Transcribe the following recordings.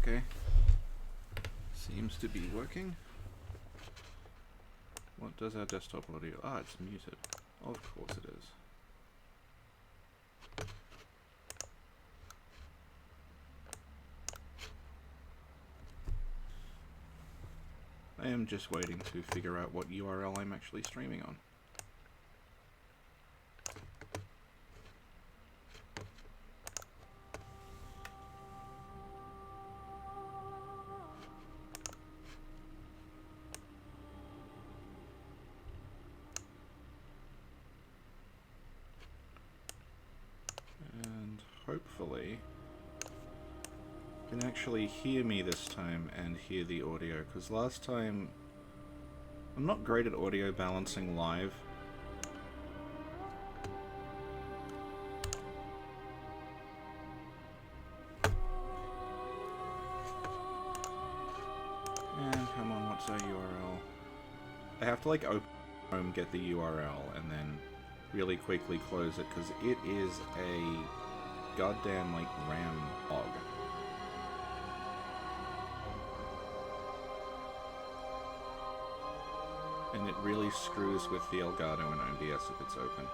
Okay. Seems to be working. What does our desktop audio? Ah, it's muted. Of course it is. I am just waiting to figure out what URL I'm actually streaming on. And hopefully you can actually hear me this time and hear the audio, because last time I'm not great at audio balancing live. And come on, what's our URL? I have to like open Chrome, get the URL, and then really quickly close it, because it is a goddamn like RAM hog. And it really screws with the Elgato and OBS if it's open.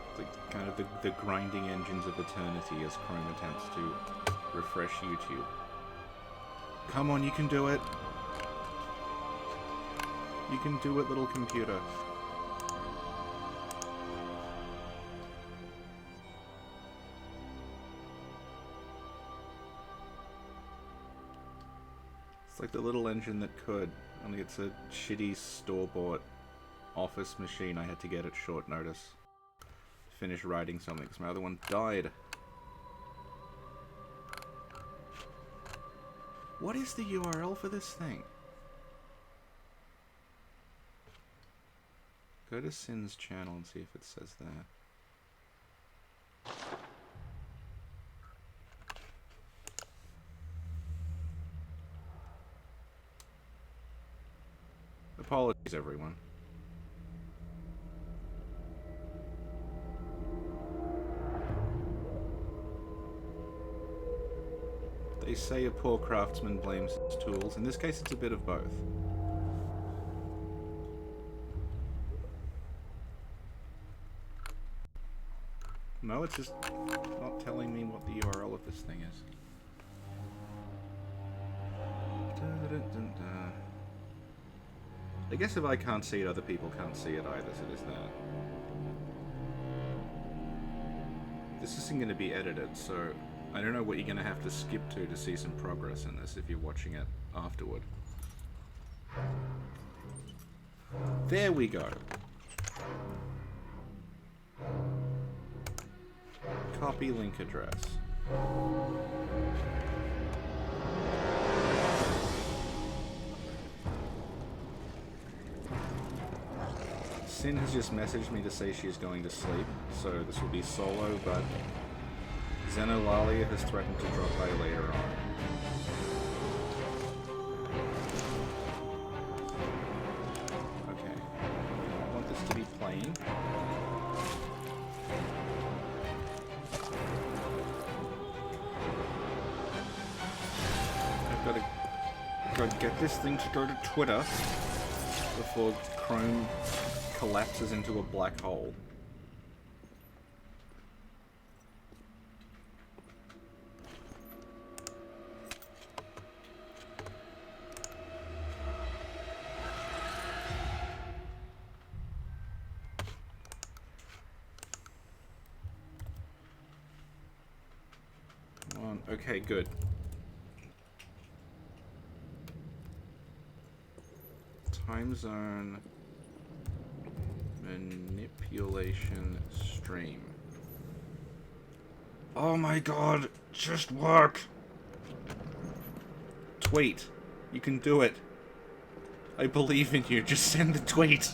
It's like kind of the grinding engines of eternity as Chrome attempts to refresh YouTube. Come on, you can do it! You can do it, little computer. It's like the little engine that could, only it's a shitty store-bought office machine I had to get at short notice. Finish writing something, because my other one died. What is the URL for this thing? Go to Sin's channel and see if it says that. Apologies, everyone. They say a poor craftsman blames his tools. In this case, it's a bit of both. No, it's just not telling me what the URL of this thing is. I guess if I can't see it, other people can't see it either, so there's that. This isn't going to be edited, so I don't know what you're going to have to skip to see some progress in this if you're watching it afterward. There we go. Copy link address. Sin has just messaged me to say she's going to sleep, so this will be solo, but Xenolalia has threatened to drop by later on. Okay. I want this to be plain. I've got to get this thing to go to Twitter before Chrome collapses into a black hole. Come on. Okay, good. Timezone manipulation stream. Oh my god, just work! Tweet. You can do it. I believe in you, just send the tweet.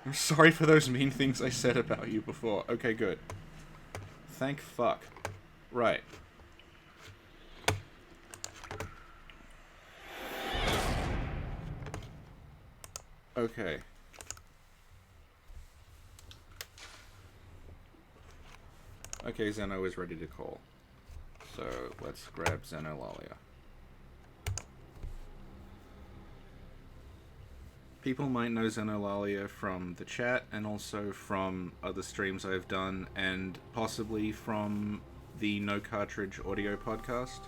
I'm sorry for those mean things I said about you before. Okay, good. Thank fuck. Right. Okay. Okay, Zeno is ready to call. So let's grab Xenolalia. People might know Xenolalia from the chat and also from other streams I've done and possibly from the No Cartridge audio podcast.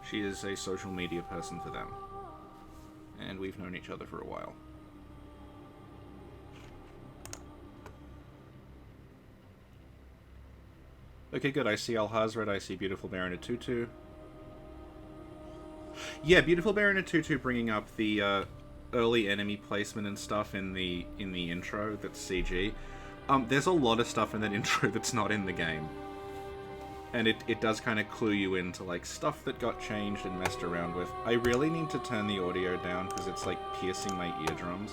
She is a social media person for them. And we've known each other for a while. Okay, good. I see Alhazred. I see Beautiful Baron at Tutu. Yeah, Beautiful Baron at Tutu bringing up the early enemy placement and stuff in the intro that's CG. There's a lot of stuff in that intro that's not in the game. And it does kind of clue you into, like, stuff that got changed and messed around with. I really need to turn the audio down because it's, like, piercing my eardrums.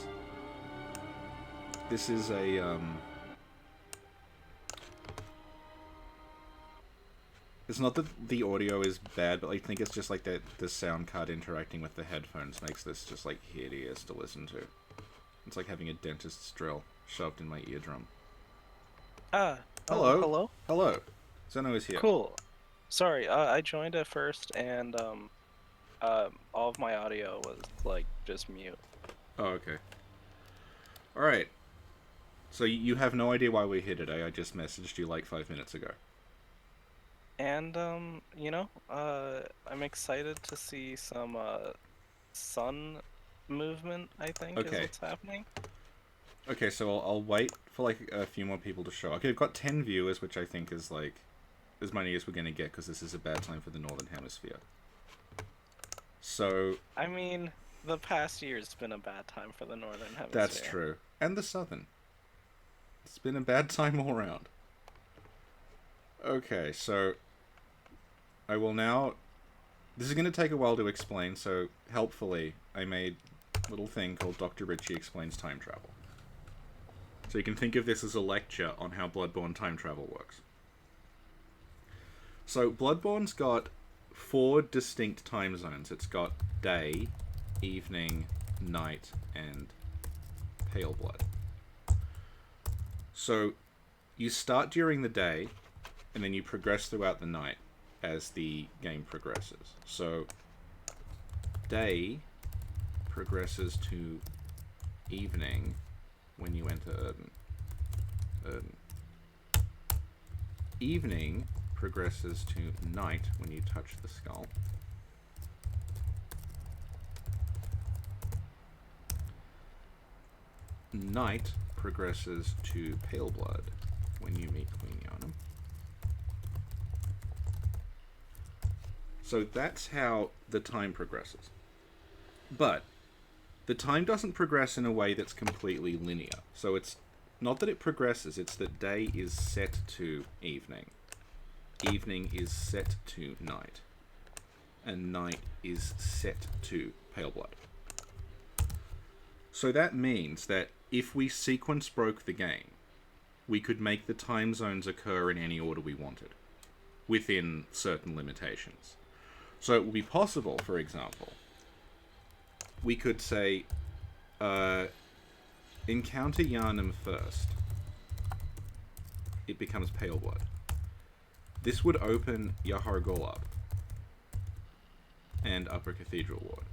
This is a, It's not that the audio is bad, but I think it's just, like, the sound card interacting with the headphones makes this just, like, hideous to listen to. It's like having a dentist's drill shoved in my eardrum. Hello? Hello? Hello. Zeno is here. Cool. Sorry, I joined at first, and, all of my audio was, like, just mute. Oh, okay. Alright. So you have no idea why we're here today, I just messaged you like 5 minutes ago. And, you know, I'm excited to see some, sun movement, I think, is what's happening. Okay, so I'll wait for, like, a few more people to show. Okay, I've got 10 viewers, which I think is, like, as many as we're going to get, because this is a bad time for the Northern Hemisphere. So... I mean, the past year's been a bad time for the Northern Hemisphere. That's true. And the Southern. It's been a bad time all around. Okay, so... I will now... This is going to take a while to explain, so helpfully I made a little thing called Dr. Ritchie Explains Time Travel. So you can think of this as a lecture on how Bloodborne time travel works. So Bloodborne's got 4 distinct time zones. It's got day, evening, night, and Paleblood. So you start during the day, and then you progress throughout the night as the game progresses. So day progresses to evening when you enter Yrden. Evening progresses to night when you touch the skull. Night progresses to Paleblood when you meet Queen Yharnam. So that's how the time progresses. But the time doesn't progress in a way that's completely linear. So it's not that it progresses, it's that day is set to evening. Evening is set to night. And night is set to Paleblood. So that means that if we sequence broke the game, we could make the time zones occur in any order we wanted, within certain limitations. So it would be possible, for example, we could say, encounter Yharnam first. It becomes Paleblood. This would open Yharnam up and Upper Cathedral Ward.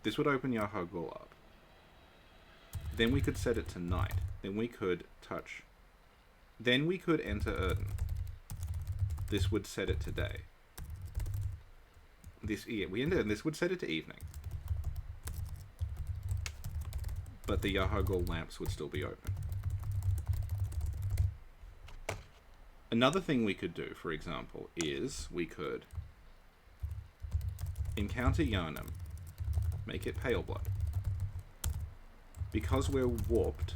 This would open Yharnam up. Then we could set it to night. Then we could touch. Then we could enter Yrden. This would set it to day. We enter, and this would set it to evening. But the Yharnam lamps would still be open. Another thing we could do, for example, is we could encounter Yharnam, make it Paleblood. Because we're warped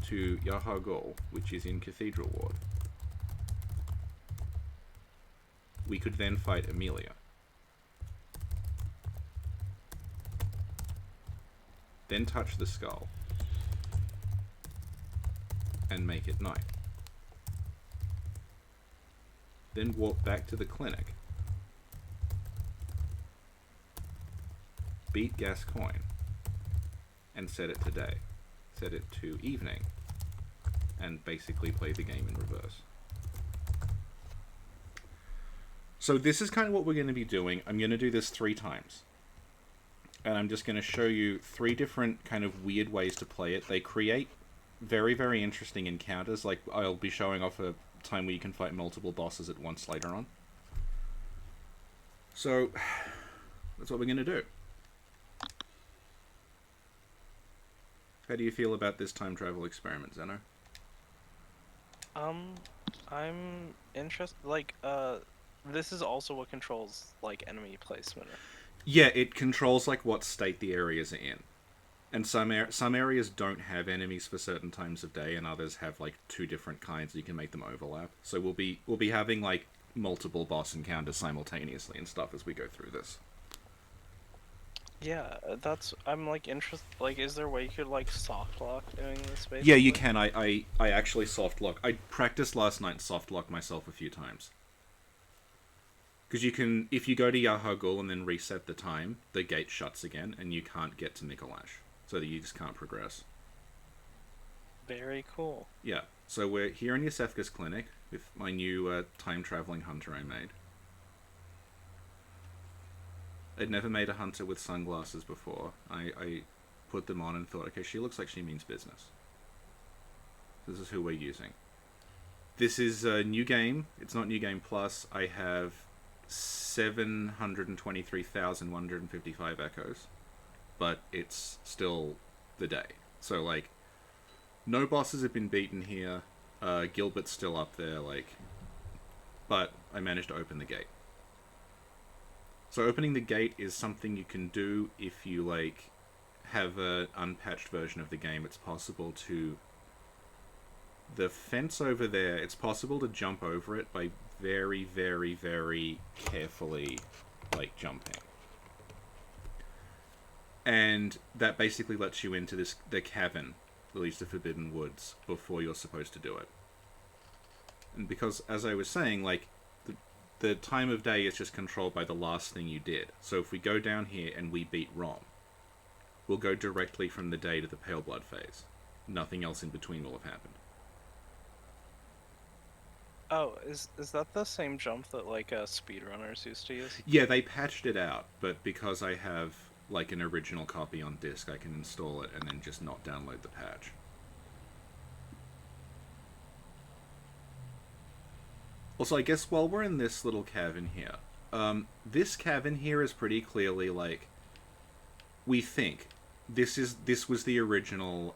to Yharnam, which is in Cathedral Ward, we could then fight Amelia. Then touch the skull and make it night. Then walk back to the clinic, beat Gascoigne, and set it to day. Set it to evening, and basically play the game in reverse. So this is kind of what we're going to be doing. I'm going to do this 3 times. And I'm just going to show you 3 different kind of weird ways to play it. They create very, very interesting encounters. Like, I'll be showing off a time where you can fight multiple bosses at once later on. So, that's what we're going to do. How do you feel about this time travel experiment, Zeno? I'm interested, like, this is also what controls, like, enemy placement. Yeah, it controls, like, what state the areas are in. And some areas don't have enemies for certain times of day, and others have, like, 2 different kinds, you can make them overlap. So we'll be having, like, multiple boss encounters simultaneously and stuff as we go through this. Yeah, I'm, like, interested, like, is there a way you could, like, soft lock doing this, basically? Yeah, you can. I actually soft lock. I practiced last night soft lock myself a few times. Because you can, if you go to Yharnam and then reset the time, the gate shuts again, and you can't get to Mikolash. So that you just can't progress. Very cool. Yeah, so we're here in Yosefka's clinic with my new time-traveling hunter I made. I'd never made a hunter with sunglasses before. I put them on and thought, okay, she looks like she means business. This is who we're using. This is a new game. It's not New Game Plus. I have 723,155 echoes. But it's still the day. So, like, no bosses have been beaten here. Gilbert's still up there, like... But I managed to open the gate. So opening the gate is something you can do if you, like, have an unpatched version of the game. It's possible to... The fence over there, it's possible to jump over it by very, very, very carefully, like, jumping. And that basically lets you into the cavern that leads to Forbidden Woods before you're supposed to do it. And because, as I was saying, like, the time of day is just controlled by the last thing you did. So if we go down here and we beat Rom, we'll go directly from the day to the Paleblood phase. Nothing else in between will have happened. Oh, is that the same jump that, like, speedrunners used to use? Yeah, they patched it out, but because I have... like an original copy on disk, I can install it and then just not download the patch. Also, I guess while we're in this little cavern here, this cavern here is pretty clearly, like, we think this was the original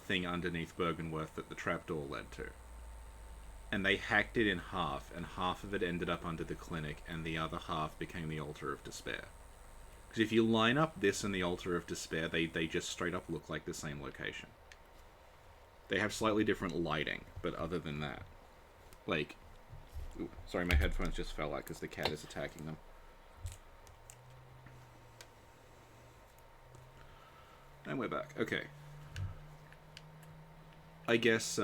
thing underneath Byrgenwerth that the trapdoor led to. And they hacked it in half, and half of it ended up under the clinic, and the other half became the Altar of Despair. Because if you line up this and the Altar of Despair, they just straight up look like the same location. They have slightly different lighting, but other than that... Like... Ooh, sorry, my headphones just fell out because the cat is attacking them. And we're back. Okay. I guess,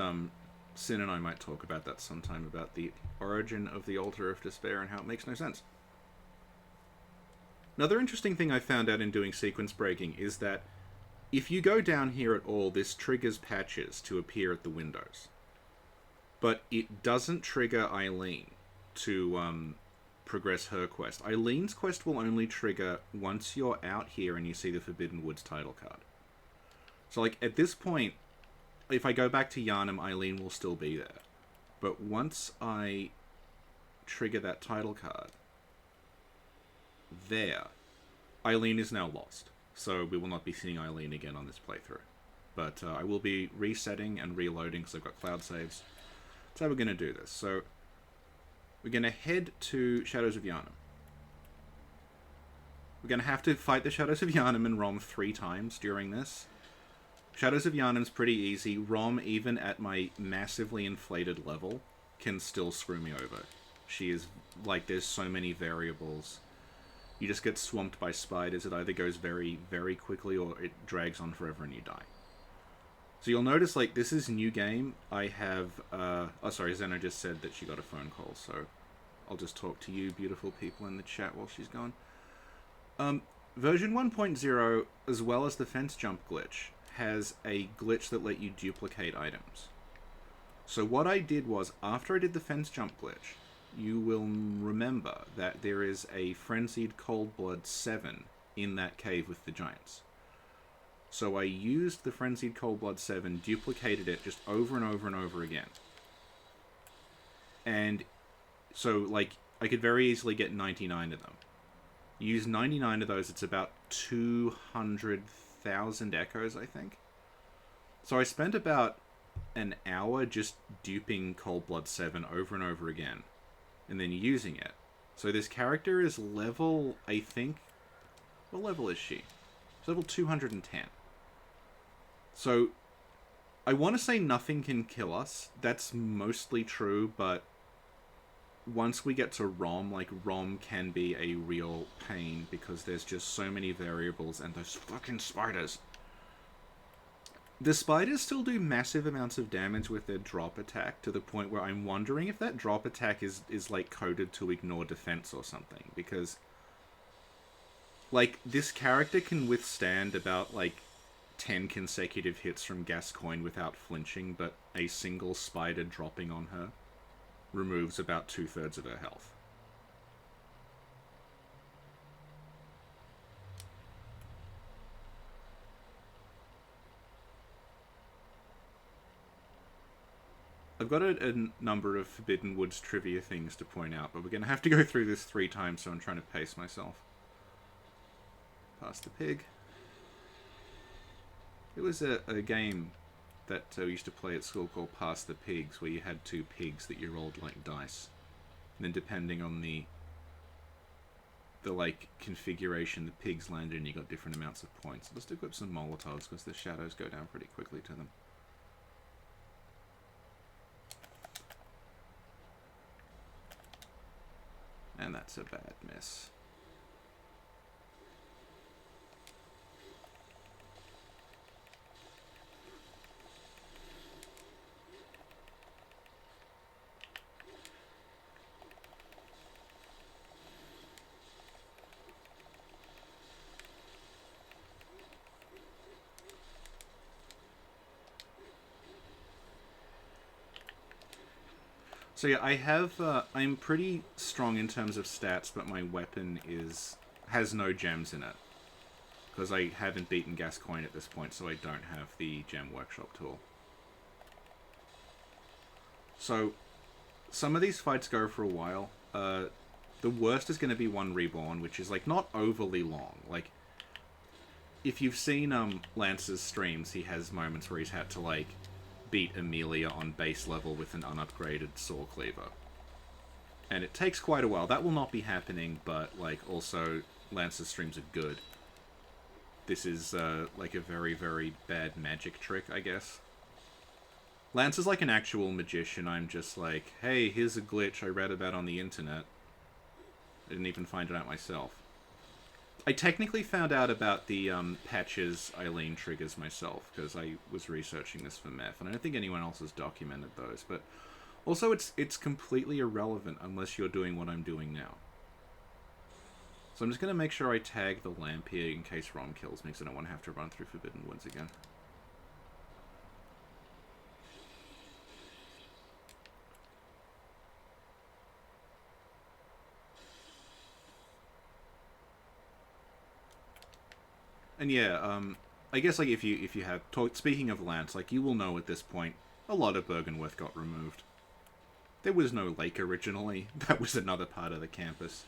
Sin and I might talk about that sometime, about the origin of the Altar of Despair and how it makes no sense. Another interesting thing I found out in doing sequence breaking is that if you go down here at all, this triggers patches to appear at the windows. But it doesn't trigger Eileen to progress her quest. Eileen's quest will only trigger once you're out here and you see the Forbidden Woods title card. So, like, at this point, if I go back to Yharnam, Eileen will still be there. But once I trigger that title card... there, Eileen is now lost, so we will not be seeing Eileen again on this playthrough. But I will be resetting and reloading because I've got cloud saves. That's how we're going to do this. So we're going to head to Shadows of Yharnam. We're going to have to fight the Shadows of Yharnam and Rom 3 times during this. Shadows of Yharnam's pretty easy. Rom, even at my massively inflated level, can still screw me over. She is, like, there's so many variables. You just get swamped by spiders. It either goes very, very quickly or it drags on forever and you die. So you'll notice, like, this is new game. I have, oh sorry, Zeno just said that she got a phone call, so I'll just talk to you beautiful people in the chat while she's gone. Version 1.0, as well as the fence jump glitch, has a glitch that let you duplicate items. So what I did was, after I did the fence jump glitch, you will remember that there is a Frenzied Coldblood 7 in that cave with the giants. So I used the Frenzied Coldblood 7, duplicated it just over and over and over again. And so, like, I could very easily get 99 of them. Use 99 of those, it's about 200,000 echoes, I think. So I spent about an hour just duping Coldblood 7 over and over again, and then using it. So this character is level, I think... What level is she? She's level 210. So, I want to say nothing can kill us. That's mostly true, but once we get to Rom, like, Rom can be a real pain because there's just so many variables and those fucking spiders. The spiders still do massive amounts of damage with their drop attack, to the point where I'm wondering if that drop attack is like, coded to ignore defense or something, because, like, this character can withstand about, like, 10 consecutive hits from Gascoigne without flinching, but a single spider dropping on her removes about 2/3 of her health. I've got a number of Forbidden Woods trivia things to point out, but we're going to have to go through this 3 times, so I'm trying to pace myself. Pass the pig. It was a game that we used to play at school called Pass the Pigs, where you had 2 pigs that you rolled like dice. And then depending on the like configuration the pigs landed in, you got different amounts of points. Let's equip some Molotovs, because the shadows go down pretty quickly to them. And that's a bad miss. So yeah, I have, I'm pretty strong in terms of stats, but my weapon has no gems in it. Because I haven't beaten Gascoigne at this point, so I don't have the gem workshop tool. So, some of these fights go for a while. The worst is going to be One Reborn, which is, like, not overly long. Like, if you've seen Lance's streams, he has moments where he's had to, like, beat Amelia on base level with an unupgraded saw cleaver. And it takes quite a while. That will not be happening, but, like, also, Lance's streams are good. This is, like, a very, very bad magic trick, I guess. Lance is like an actual magician. I'm just like, hey, here's a glitch I read about on the internet. I didn't even find it out myself. I technically found out about the patches Eileen triggers myself, because I was researching this for meth, and I don't think anyone else has documented those, but also it's completely irrelevant unless you're doing what I'm doing now. So I'm just going to make sure I tag the lamp here in case Rom kills me, because I don't want to have to run through Forbidden Woods again. And yeah, I guess, like, if you have speaking of Lance, like, you will know at this point, a lot of Byrgenwerth got removed. There was no lake originally. That was another part of the campus.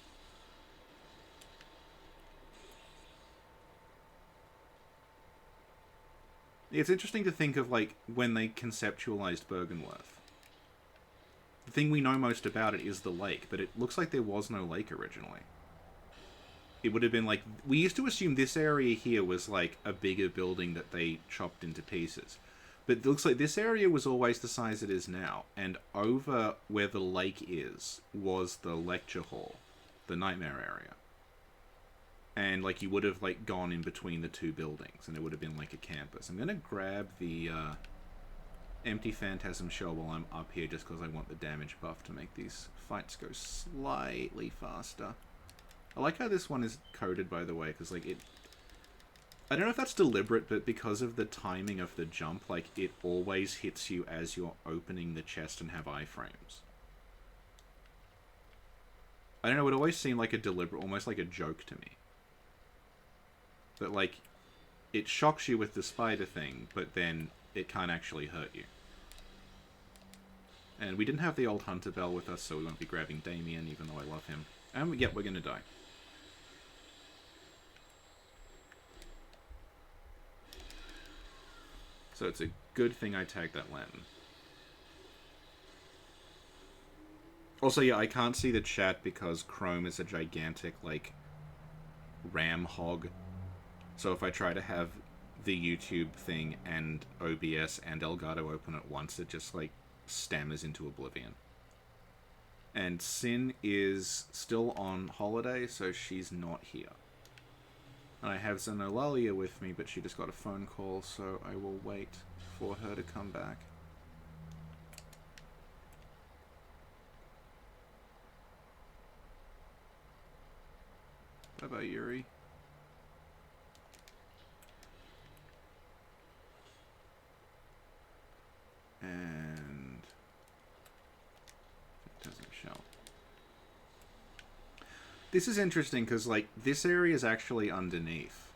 It's interesting to think of, like, when they conceptualized Byrgenwerth. The thing we know most about it is the lake, but it looks like there was no lake originally. It would have been like... We used to assume this area here was like a bigger building that they chopped into pieces. But it looks like this area was always the size it is now. And over where the lake is was the lecture hall. The nightmare area. And like you would have like gone in between the 2 buildings. And it would have been like a campus. I'm going to grab the empty phantasm shell while I'm up here. Just because I want the damage buff to make these fights go slightly faster. I like how this one is coded, by the way, because, like, it... I don't know if that's deliberate, but because of the timing of the jump, like, it always hits you as you're opening the chest and have iframes. I don't know, it always seemed like a deliberate, almost like a joke to me. But, like, it shocks you with the spider thing, but then it can't actually hurt you. And we didn't have the old hunter bell with us, so we won't be grabbing Damien, even though I love him. And, yep, we're gonna die. So it's a good thing I tagged that lantern. Also, yeah, I can't see the chat because Chrome is a gigantic, like, RAM hog. So if I try to have the YouTube thing and OBS and Elgato open at once, it just, like, stammers into oblivion. And Sin is still on holiday, so she's not here. And I have Xenolalia with me, but she just got a phone call, so I will wait for her to come back. Bye-bye, Yuri. And it doesn't show. This is interesting because, like, this area is actually underneath.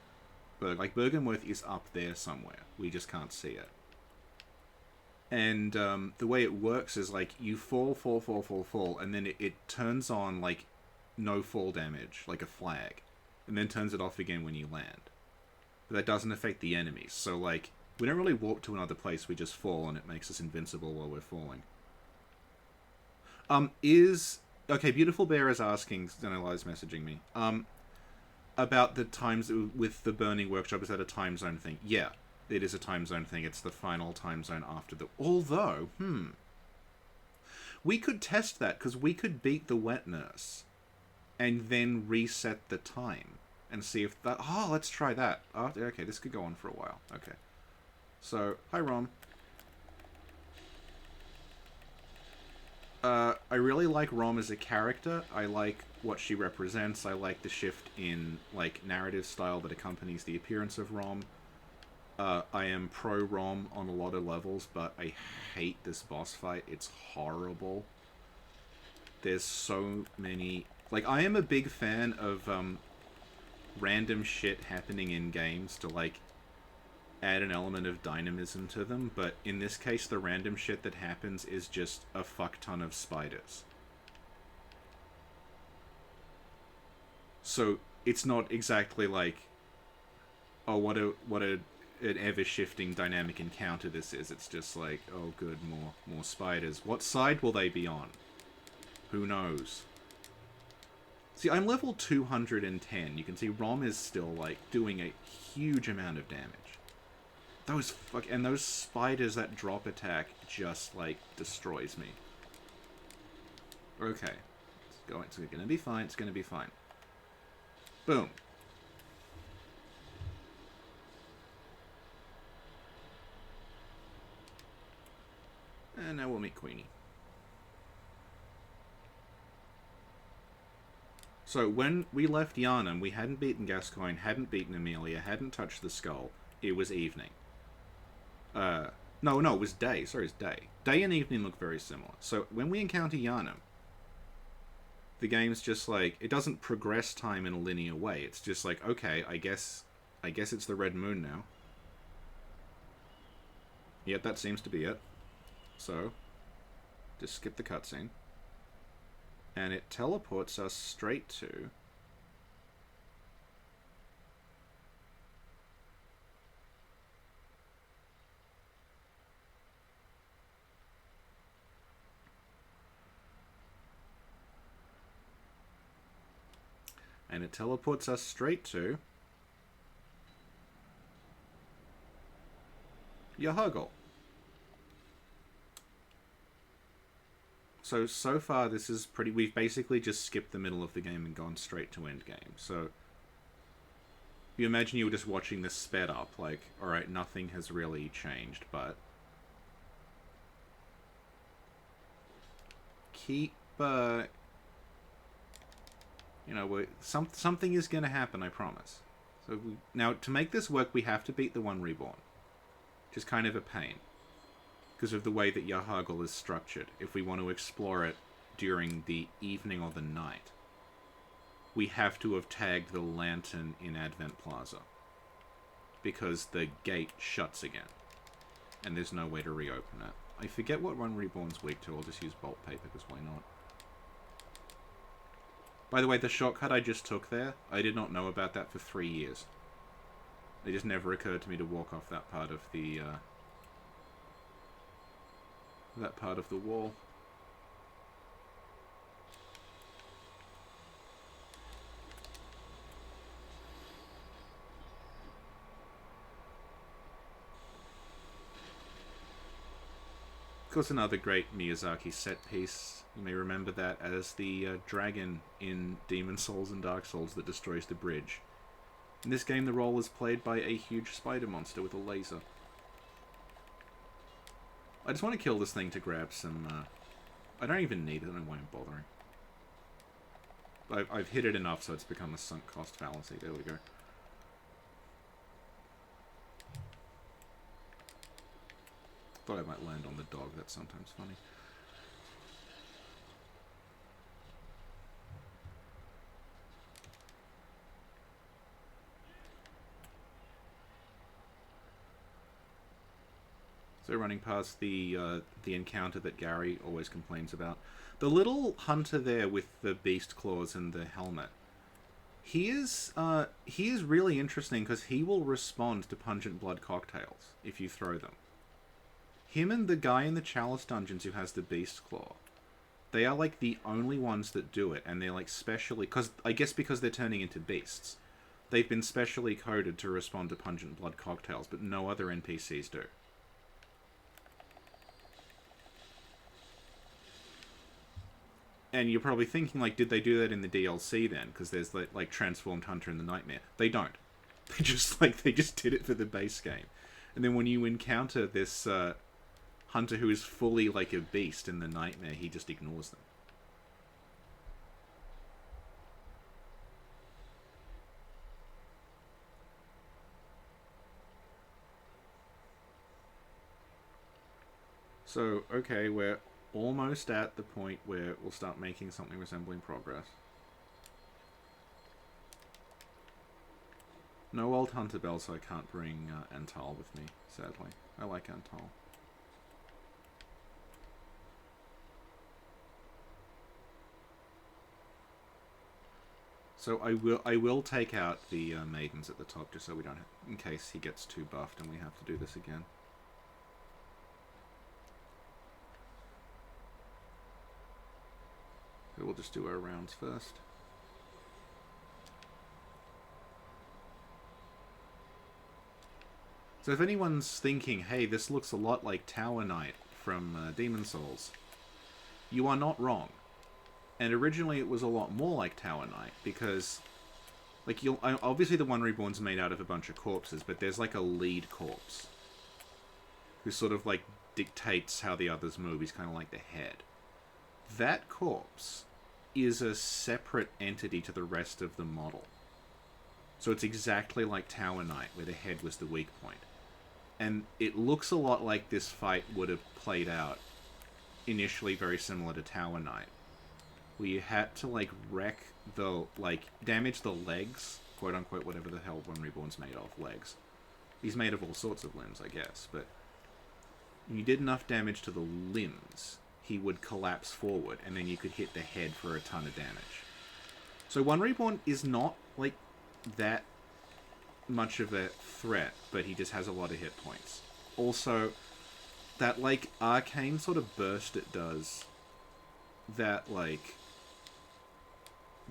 But, like, Byrgenwerth is up there somewhere. We just can't see it. And the way it works is, like, you fall, and then it turns on, like, no fall damage, like a flag. And then turns it off again when you land. But that doesn't affect the enemies. So, like, we don't really warp to another place, we just fall, and it makes us invincible while we're falling. Okay, Beautiful Bear is asking, Xenolia's messaging me, about the times with the Burning Workshop. Is that a time zone thing? Yeah, it is a time zone thing. It's the final time zone after the... Although, we could test that, because we could beat the Wet Nurse, and then reset the time, and see if that... Oh, let's try that. Oh, okay, this could go on for a while. Okay. So, hi Rom. I really like Rom as a character. I like what she represents. I like the shift in, like, narrative style that accompanies the appearance of Rom. I am pro-Rom on a lot of levels, but I hate this boss fight. It's horrible. There's so many... Like, I am a big fan of, random shit happening in games to, like, add an element of dynamism to them, but in this case the random shit that happens is just a fuck ton of spiders. So it's not exactly like, oh, what an ever-shifting dynamic encounter this is. It's just like, oh good, more spiders. What side will they be on? Who knows? See, I'm level 210. You can see Rom is still, like, doing a huge amount of damage. Those spiders that drop attack just, like, destroys me. Okay. It's gonna be fine. It's gonna be fine. Boom. And now we'll meet Queenie. So, when we left Yharnam, we hadn't beaten Gascoigne, hadn't beaten Amelia, hadn't touched the skull. It was evening. No, it was day. Sorry, it's day. Day and evening look very similar. So, when we encounter Yharnam, the game's just like, it doesn't progress time in a linear way. It's just like, okay, I guess it's the Red Moon now. Yep, that seems to be it. So, just skip the cutscene. And it teleports us straight to... And it teleports us straight to... Yharnam. So far this is pretty... We've basically just skipped the middle of the game and gone straight to endgame. So, you imagine you were just watching this sped up, like, alright, nothing has really changed, but... Keep, you know, something is going to happen, I promise. So now, to make this work, we have to beat the One Reborn. Which is kind of a pain. Because of the way that Yharnam is structured, if we want to explore it during the evening or the night. we have to have tagged the lantern in Advent Plaza. Because the gate shuts again. And there's no way to reopen it. I forget what One Reborn's weak to. I'll just use bolt paper, because why not? By the way, the shortcut I just took there, I did not know about that for 3 years. It just never occurred to me to walk off that part of the, wall. Of course, another great Miyazaki set piece. You may remember that as the dragon in Demon Souls and Dark Souls that destroys the bridge. In this game, the role is played by a huge spider monster with a laser. I just want to kill this thing to grab some... I don't even need it, I don't know why I'm bothering. I've hit it enough so it's become a sunk cost fallacy. There we go. Thought I might land on the dog, that's sometimes funny. So running past the encounter that Gary always complains about. The little hunter there with the beast claws and the helmet. He is really interesting because he will respond to pungent blood cocktails if you throw them. Him and the guy in the Chalice dungeons who has the beast claw. They are like the only ones that do it, and they're like specially... I guess because they're turning into beasts. They've been specially coded to respond to pungent blood cocktails, but no other NPCs do. And you're probably thinking, like, did they do that in the DLC then? Because there's, like, Transformed Hunter in the Nightmare. They don't. They just did it for the base game. And then when you encounter this hunter who is fully like a beast in the Nightmare, he just ignores them. So, okay, we're almost at the point where we'll start making something resembling progress. No old Hunter Bell, so I can't bring Antal with me, sadly. I like Antal. So I will take out the maidens at the top, just so we don't have, in case he gets too buffed and we have to do this again. So we'll just do our rounds first. So if anyone's thinking, hey, this looks a lot like Tower Knight from Demon Souls, you are not wrong. And originally it was a lot more like Tower Knight, because, like, obviously the One Reborn's made out of a bunch of corpses, but there's like a lead corpse who sort of like dictates how the others move. He's kind of like the head. That corpse is a separate entity to the rest of the model. So it's exactly like Tower Knight, where the head was the weak point. And it looks a lot like this fight would have played out, initially very similar to Tower Knight, where you had to, like, wreck the, like, damage the legs, quote-unquote, whatever the hell One Reborn's made of, legs. He's made of all sorts of limbs, I guess, but when you did enough damage to the limbs, he would collapse forward, and then you could hit the head for a ton of damage. So One Reborn is not, like, that much of a threat, but he just has a lot of hit points. Also, that, like, arcane sort of burst it does, that, like,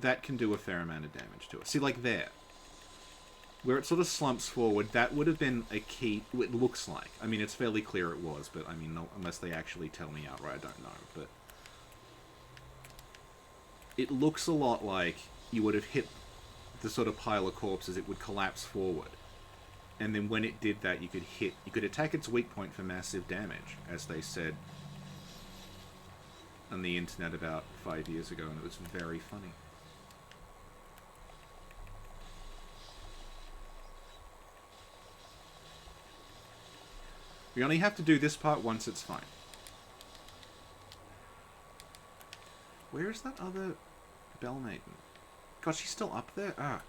that can do a fair amount of damage to it. See, like there, where it sort of slumps forward, that would have been a key, it looks like. I mean, it's fairly clear it was, but I mean, no, unless they actually tell me outright, I don't know, but it looks a lot like you would have hit the sort of pile of corpses, it would collapse forward. And then when it did that, you could attack its weak point for massive damage, as they said on the internet about 5 years ago, and it was very funny. We only have to do this part once, it's fine. Where is that other Bell Maiden? God, she's still up there? Ah.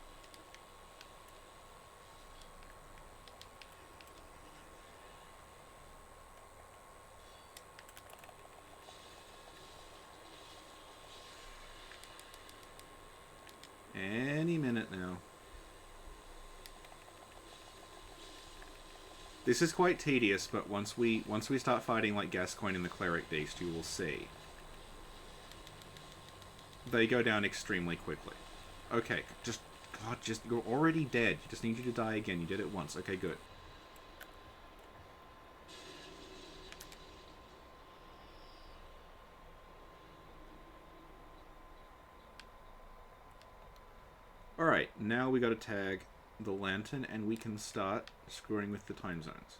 Any minute now. This is quite tedious, but once we start fighting like Gascoigne and the Cleric Beast, you will see. They go down extremely quickly. Okay, just... God, just... You're already dead. You just need you to die again. You did it once. Okay, good. Alright, now we gotta tag the lantern, and we can start screwing with the time zones.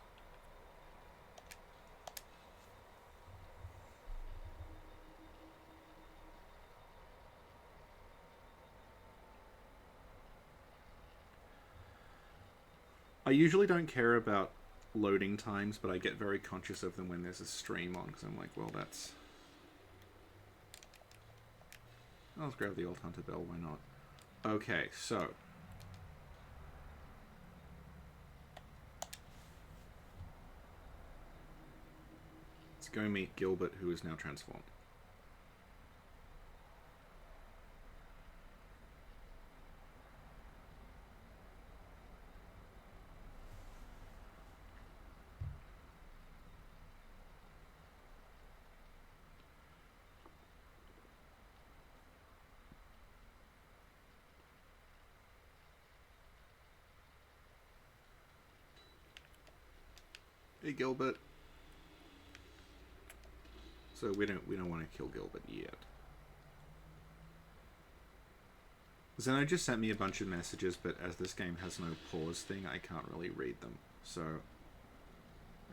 I usually don't care about loading times, but I get very conscious of them when there's a stream on, because I'm like, well, that's... I'll grab the old Hunter Bell, why not? Okay, so... let's go meet Gilbert, who is now transformed. Hey, Gilbert. So we don't want to kill Gilbert yet. Zeno just sent me a bunch of messages, but as this game has no pause thing, I can't really read them. So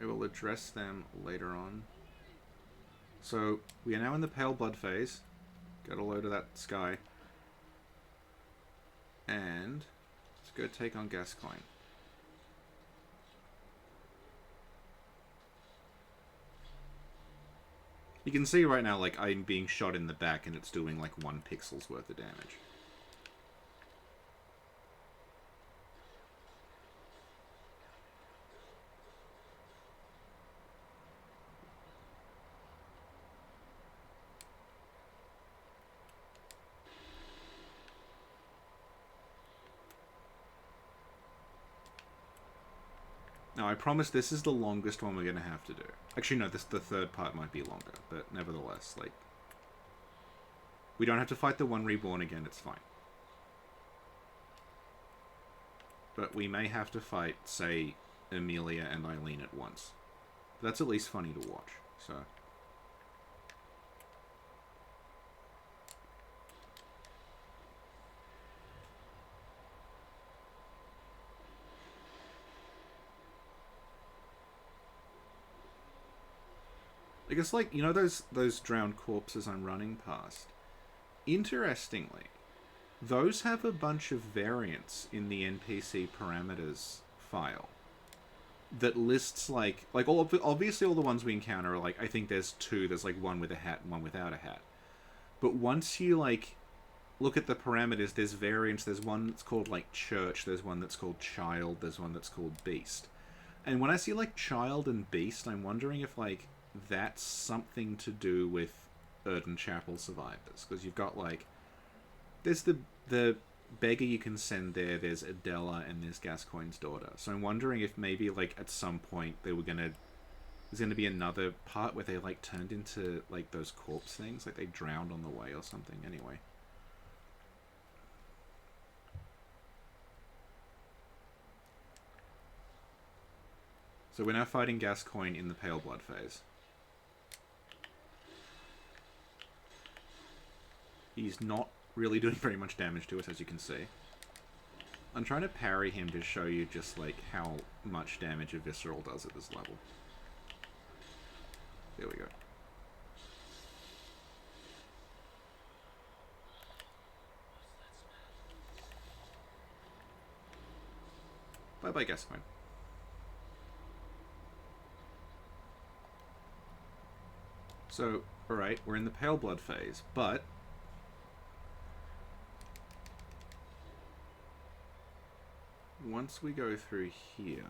I will address them later on. So we are now in the Paleblood phase. Got a load of that sky. And let's go take on Gascoigne. You can see right now, like, I'm being shot in the back and it's doing, like, 1 pixel's worth of damage. Now, I promise this is the longest one we're going to have to do. Actually, no, the third part might be longer, but nevertheless, like... we don't have to fight the One Reborn again, it's fine. But we may have to fight, say, Amelia and Eileen at once. That's at least funny to watch, so... I guess, like, you know those drowned corpses I'm running past? Interestingly, those have a bunch of variants in the NPC parameters file that lists, like obviously all the ones we encounter are, like, I think there's 2, there's, like, one with a hat and one without a hat. But once you, like, look at the parameters, there's variants, there's one that's called, like, Church, there's one that's called Child, there's one that's called Beast. And when I see, like, Child and Beast, I'm wondering if, like, that's something to do with Erden Chapel survivors, because you've got, like, there's the beggar you can send there, there's Adela, and there's Gascoigne's daughter. So I'm wondering if maybe, like, at some point there's gonna be another part where they, like, turned into, like, those corpse things, like they drowned on the way or something. Anyway, so we're now fighting Gascoigne in the Paleblood phase. He's not really doing very much damage to us, as you can see. I'm trying to parry him to show you just, like, how much damage a Visceral does at this level. There we go. Bye-bye, Gascoigne. So, alright, we're in the Paleblood phase, but... once we go through here...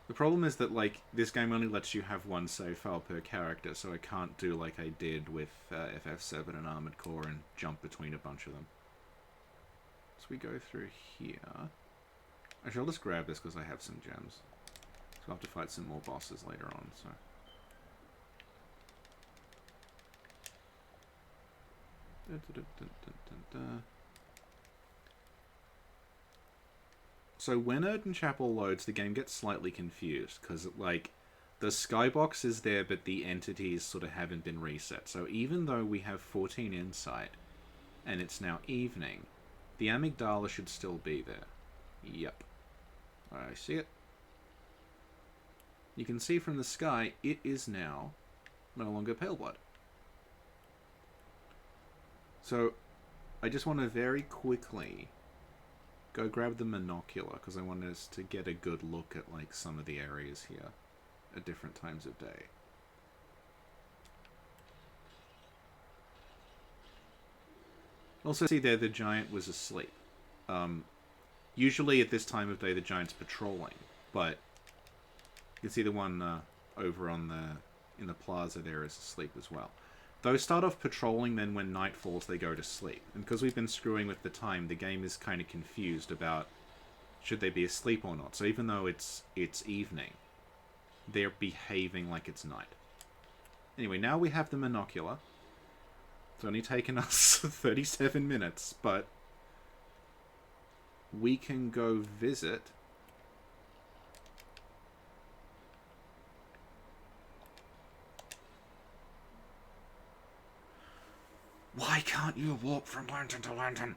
The problem is that, like, this game only lets you have one save file per character, so I can't do like I did with FF7 and Armored Core and jump between a bunch of them. So we go through here. Actually, I'll just grab this because I have some gems. So I'll have to fight some more bosses later on, so... So when Erdene Chapel loads, the game gets slightly confused, because, like, the skybox is there, but the entities sort of haven't been reset. So even though we have 14 insight, and it's now evening, the amygdala should still be there. Yep. I see it. You can see from the sky, it is now no longer Paleblood. So, I just want to very quickly go grab the monocular, because I want us to get a good look at, like, some of the areas here at different times of day. Also see there, the giant was asleep. Usually at this time of day the giant's patrolling, but you can see the one over on in the plaza there is asleep as well. Those start off patrolling, then when night falls they go to sleep. And because we've been screwing with the time, the game is kind of confused about should they be asleep or not. So even though it's evening, they're behaving like it's night. Anyway, now we have the monocular. It's only taken us 37 minutes, but we can go visit Why can't you walk from lantern to lantern?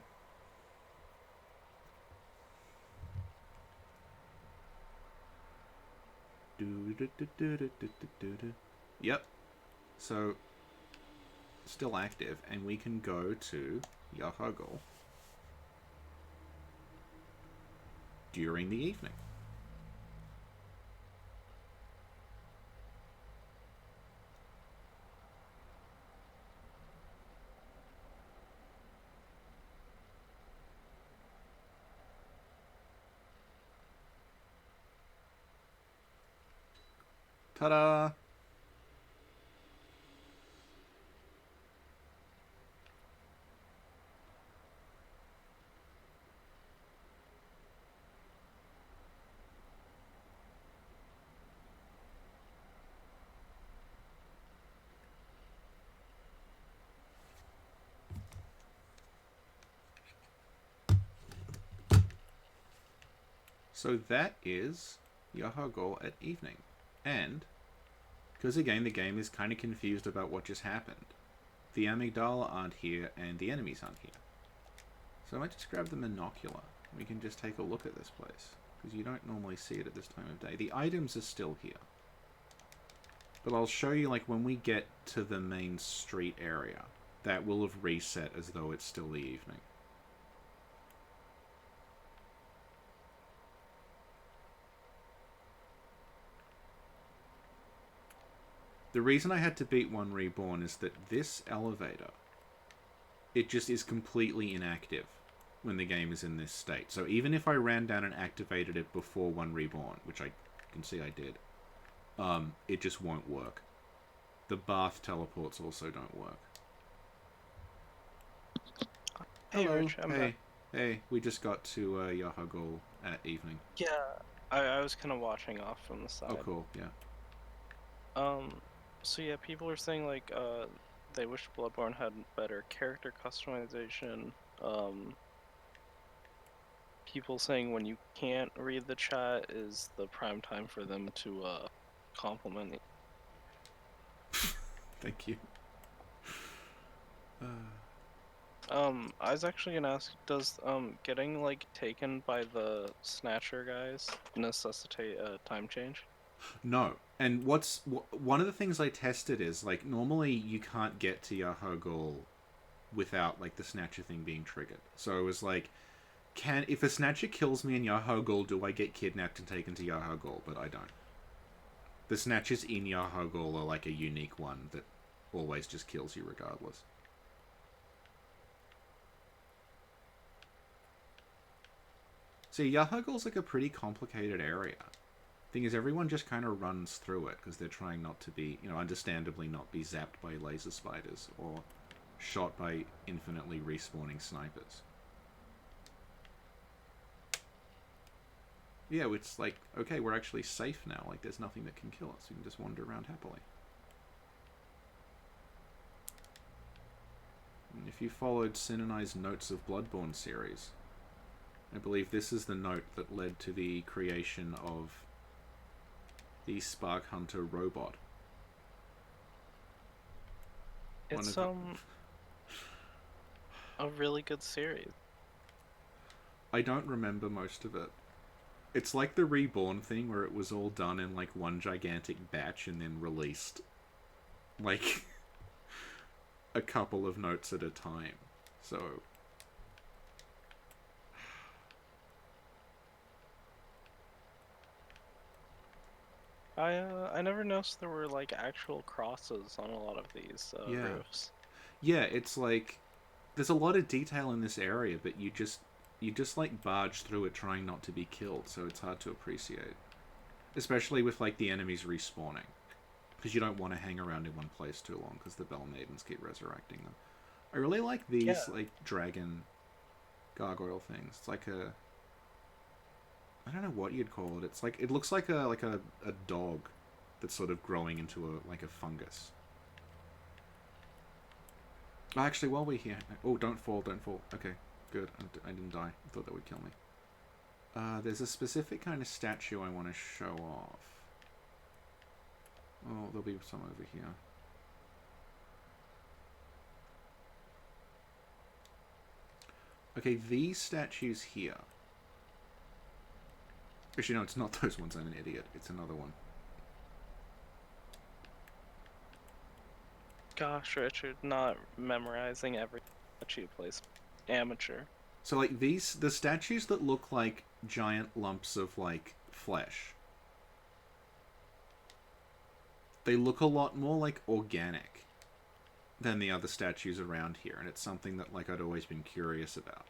Yep. So, still active, and we can go to Yharnam during the evening. Ta-da! So that is Yharnam at evening. And, because again the game is kind of confused about what just happened, the amygdala aren't here and the enemies aren't here. So I might just grab the monocular. We can just take a look at this place, because you don't normally see it at this time of day. The items are still here. But I'll show you, like, when we get to the main street area, that will have reset as though it's still the evening. The reason I had to beat One Reborn is that this elevator, it just is completely inactive when the game is in this state. So even if I ran down and activated it before One Reborn, which I can see I did, it just won't work. The bath teleports also don't work. Hey, Hello. Rich, I'm back. Hey, we just got to Yharnam at evening. Yeah, I was kind of watching off from the side. Oh, cool, yeah. So yeah, people are saying, like, they wish Bloodborne had better character customization. People saying when you can't read the chat is the prime time for them to, compliment you. Thank you. I was actually gonna ask, does, getting, like, taken by the Snatcher guys necessitate a time change? No. And one of the things I tested is, like, normally you can't get to Yharnam without, like, the Snatcher thing being triggered. So it was like, if a Snatcher kills me in Yharnam, do I get kidnapped and taken to Yharnam? But I don't. The snatches in Yharnam are like a unique one that always just kills you regardless. See, Yharnam's like a pretty complicated area. Thing is, everyone just kind of runs through it because they're trying not to be, understandably not be zapped by laser spiders or shot by infinitely respawning snipers. Yeah, it's like, okay, we're actually safe now. Like, there's nothing that can kill us. We can just wander around happily. And if you followed Sin and I's Notes of Bloodborne series, I believe this is the note that led to the creation of the Spark Hunter robot. It's a really good series. I don't remember most of it. It's like the Reborn thing where it was all done in like one gigantic batch and then released like a couple of notes at a time. So I never noticed there were like actual crosses on a lot of these roofs. Yeah, it's like there's a lot of detail in this area, but you just like barge through it trying not to be killed, so it's hard to appreciate. Especially with like the enemies respawning. Because you don't want to hang around in one place too long because the Bell Maidens keep resurrecting them. I really like these like dragon gargoyle things. It's like a, I don't know what you'd call it. It's like, it looks like a dog that's sort of growing into a fungus. Oh, actually, while we're here, oh, don't fall. Okay, good. I didn't die. I thought that would kill me. There's a specific kind of statue I want to show off. Oh, there'll be some over here. Okay, these statues here. Actually, no, it's not those ones. I'm an idiot. It's another one. Gosh, Richard, not memorizing every statue place. Amateur. So, like, the statues that look like giant lumps of, like, flesh. They look a lot more, like, organic than the other statues around here. And it's something that, like, I'd always been curious about.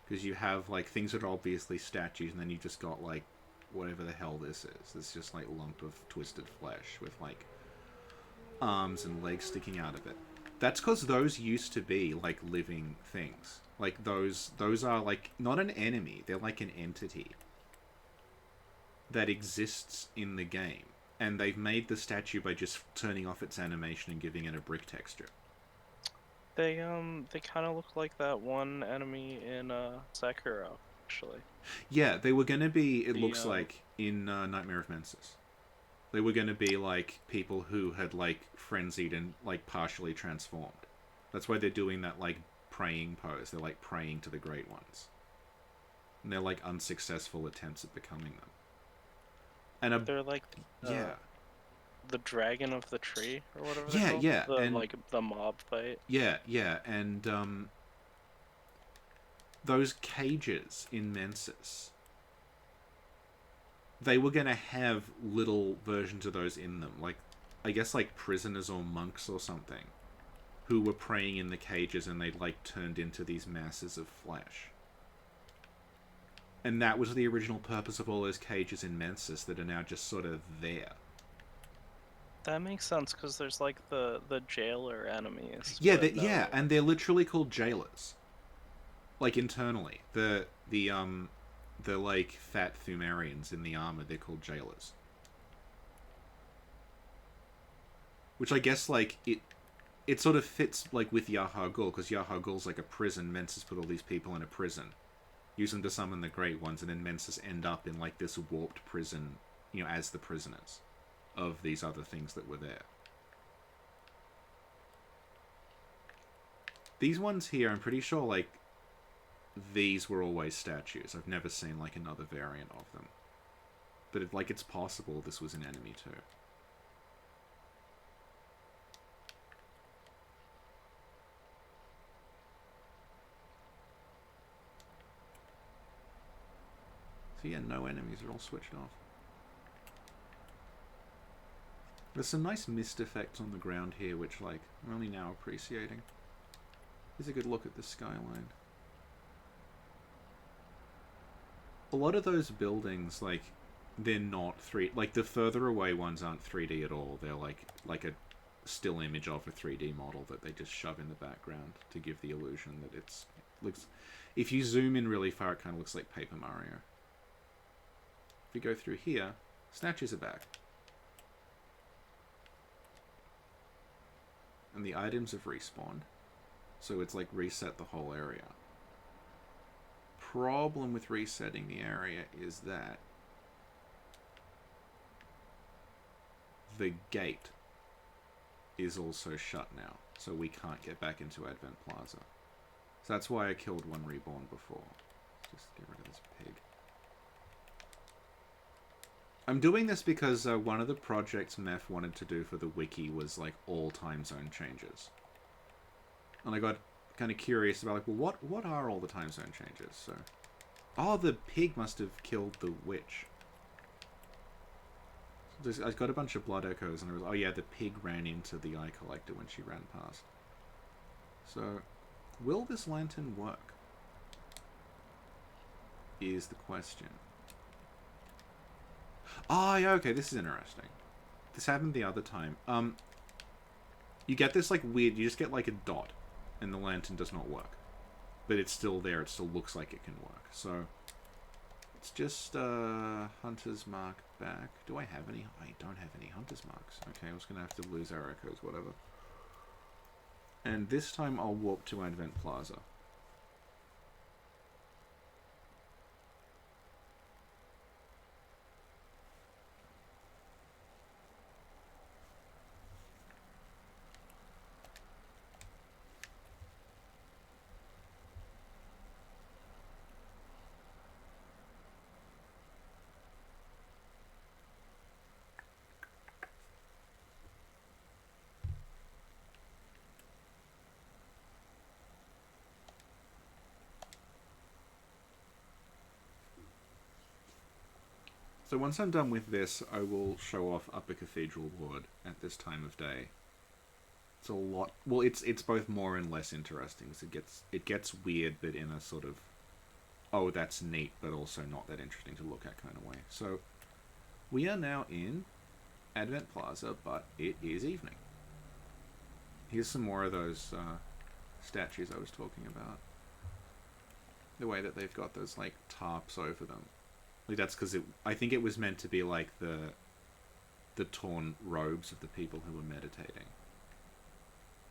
Because you have, like, things that are obviously statues, and then you just got, like, whatever the hell this is. This just, like, lump of twisted flesh with, like, arms and legs sticking out of it. That's because those used to be, like, living things. Like, those are, like, not an enemy. They're, like, an entity that exists in the game. And they've made the statue by just turning off its animation and giving it a brick texture. They kind of look like that one enemy in Sekiro, actually. Yeah, they were gonna be, it looks like, in Nightmare of Mensis. They were gonna be, like, people who had, like, frenzied and, like, partially transformed. That's why they're doing that, like, praying pose. They're, like, praying to the Great Ones. And they're, like, unsuccessful attempts at becoming them. And they're like the dragon of the tree or whatever. Yeah. And like the mob fight. Yeah, and those cages in Mensis, they were gonna have little versions of those in them, like I guess like prisoners or monks or something, who were praying in the cages and they like turned into these masses of flesh. And that was the original purpose of all those cages in Mensis that are now just sort of there. That makes sense, because there's like the jailer enemies. Yeah, and they're literally called jailers. Like internally, the like fat Thumerians in the armor, they're called jailers. Which I guess like it sort of fits like with Yharnam, because Yharnam's like a prison. Mensis put all these people in a prison, use them to summon the Great Ones, and then Mensis end up in like this warped prison, as the prisoners of these other things that were there. These ones here, I'm pretty sure like these were always statues. I've never seen like another variant of them. But it's possible this was an enemy too. So yeah, no enemies are all switched off. There's some nice mist effects on the ground here, which, like, I'm only now appreciating. Here's a good look at the skyline. A lot of those buildings, like, they're not like, the further away ones aren't 3D at all. They're like a still image of a 3D model that they just shove in the background to give the illusion that looks. If you zoom in really far, it kind of looks like Paper Mario. If you go through here, statues are back. And the items have respawned. So it's like reset the whole area. Problem with resetting the area is that the gate is also shut now. So we can't get back into Advent Plaza. So that's why I killed One Reborn before. Let's just get rid of this pig. I'm doing this because one of the projects Meph wanted to do for the wiki was like all time zone changes. And I got kind of curious about like, well, what are all the time zone changes? So, oh, the pig must have killed the witch. So I got a bunch of blood echoes, and I was, oh yeah, the pig ran into the eye collector when she ran past. So, will this lantern work? Is the question. Oh, yeah, okay, this is interesting. This happened the other time. You get this, like, weird... You just get, like, a dot, and the lantern does not work. But it's still there. It still looks like it can work. So, it's just, Hunter's Mark back. Do I have any? I don't have any Hunter's Marks. Okay, I was going to have to lose our echoes, whatever. And this time I'll warp to Advent Plaza. So once I'm done with this, I will show off Upper Cathedral Ward at this time of day. It's a lot... Well, it's both more and less interesting. So it gets weird, but in a sort of, oh, that's neat, but also not that interesting to look at kind of way. So we are now in Advent Plaza, but it is evening. Here's some more of those statues I was talking about. The way that they've got those, like, tarps over them. Like, that's because I think it was meant to be like the torn robes of the people who were meditating.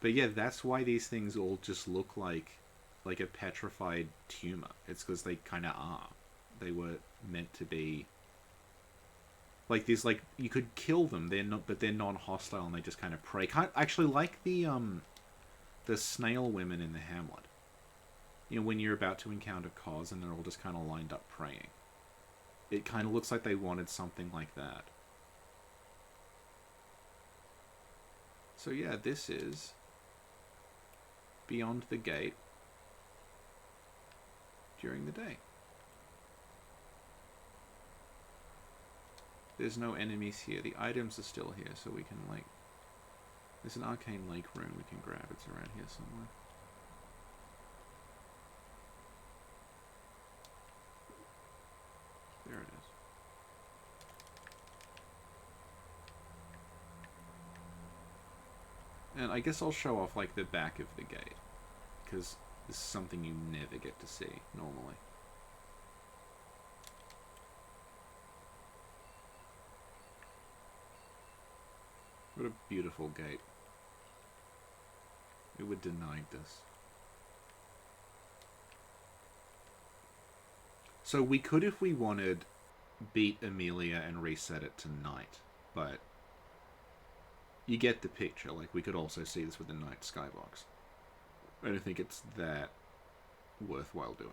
But yeah, that's why these things all just look like a petrified tumor. It's because they kind of are. They were meant to be like these. Like, you could kill them. They're not, but they're non-hostile and they just kind of pray. Actually, like the snail women in the Hamlet. You know, when you're about to encounter Cos and they're all just kind of lined up praying. It kind of looks like they wanted something like that. So yeah, this is beyond the gate during the day. There's no enemies here. The items are still here, so we can, like... There's an arcane lake room we can grab. It's around here somewhere. There it is. And I guess I'll show off, like, the back of the gate. Because this is something you never get to see, normally. What a beautiful gate. We were denied this. So we could, if we wanted, beat Amelia and reset it to night, but you get the picture. Like, we could also see this with the night skybox. I don't think it's that worthwhile doing.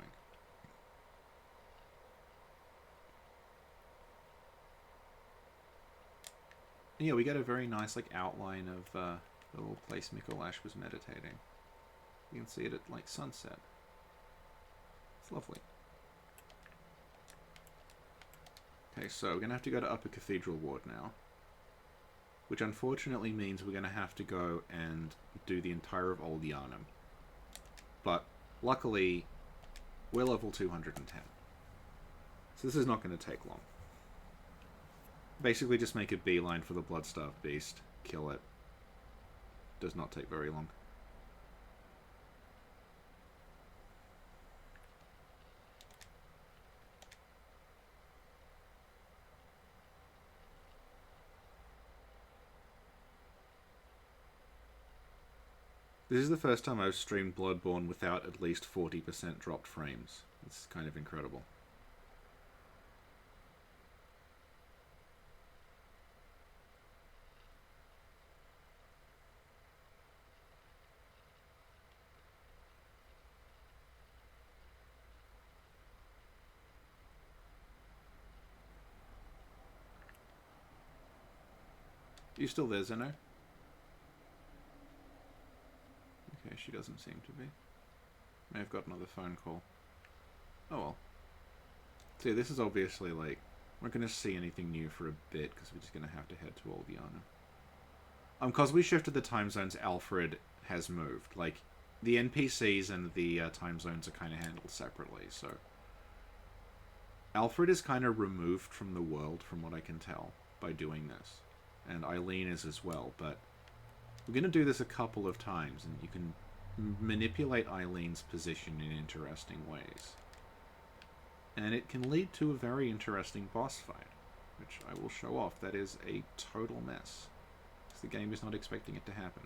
Yeah, we get a very nice, like, outline of the little place Mikolash was meditating. You can see it at, like, sunset. It's lovely. Okay, so we're going to have to go to Upper Cathedral Ward now. which unfortunately means we're going to have to go and do the entire of Old Yharnam. But luckily, we're level 210. So this is not going to take long. Basically just make a beeline for the Bloodstarved Beast, kill it. Does not take very long. This is the first time I've streamed Bloodborne without at least 40% dropped frames. It's kind of incredible. Are you still there, Zeno? Okay, she doesn't seem to be. May have got another phone call. Oh well. See, this is obviously like... we're not going to see anything new for a bit, because we're just going to have to head to Old Yharnam. Because we shifted the time zones, Alfred has moved. Like, the NPCs and the time zones are kind of handled separately, so... Alfred is kind of removed from the world, from what I can tell, by doing this. And Eileen is as well, but we're going to do this a couple of times, and you can manipulate Eileen's position in interesting ways. And it can lead to a very interesting boss fight, which I will show off. That is a total mess, because the game is not expecting it to happen.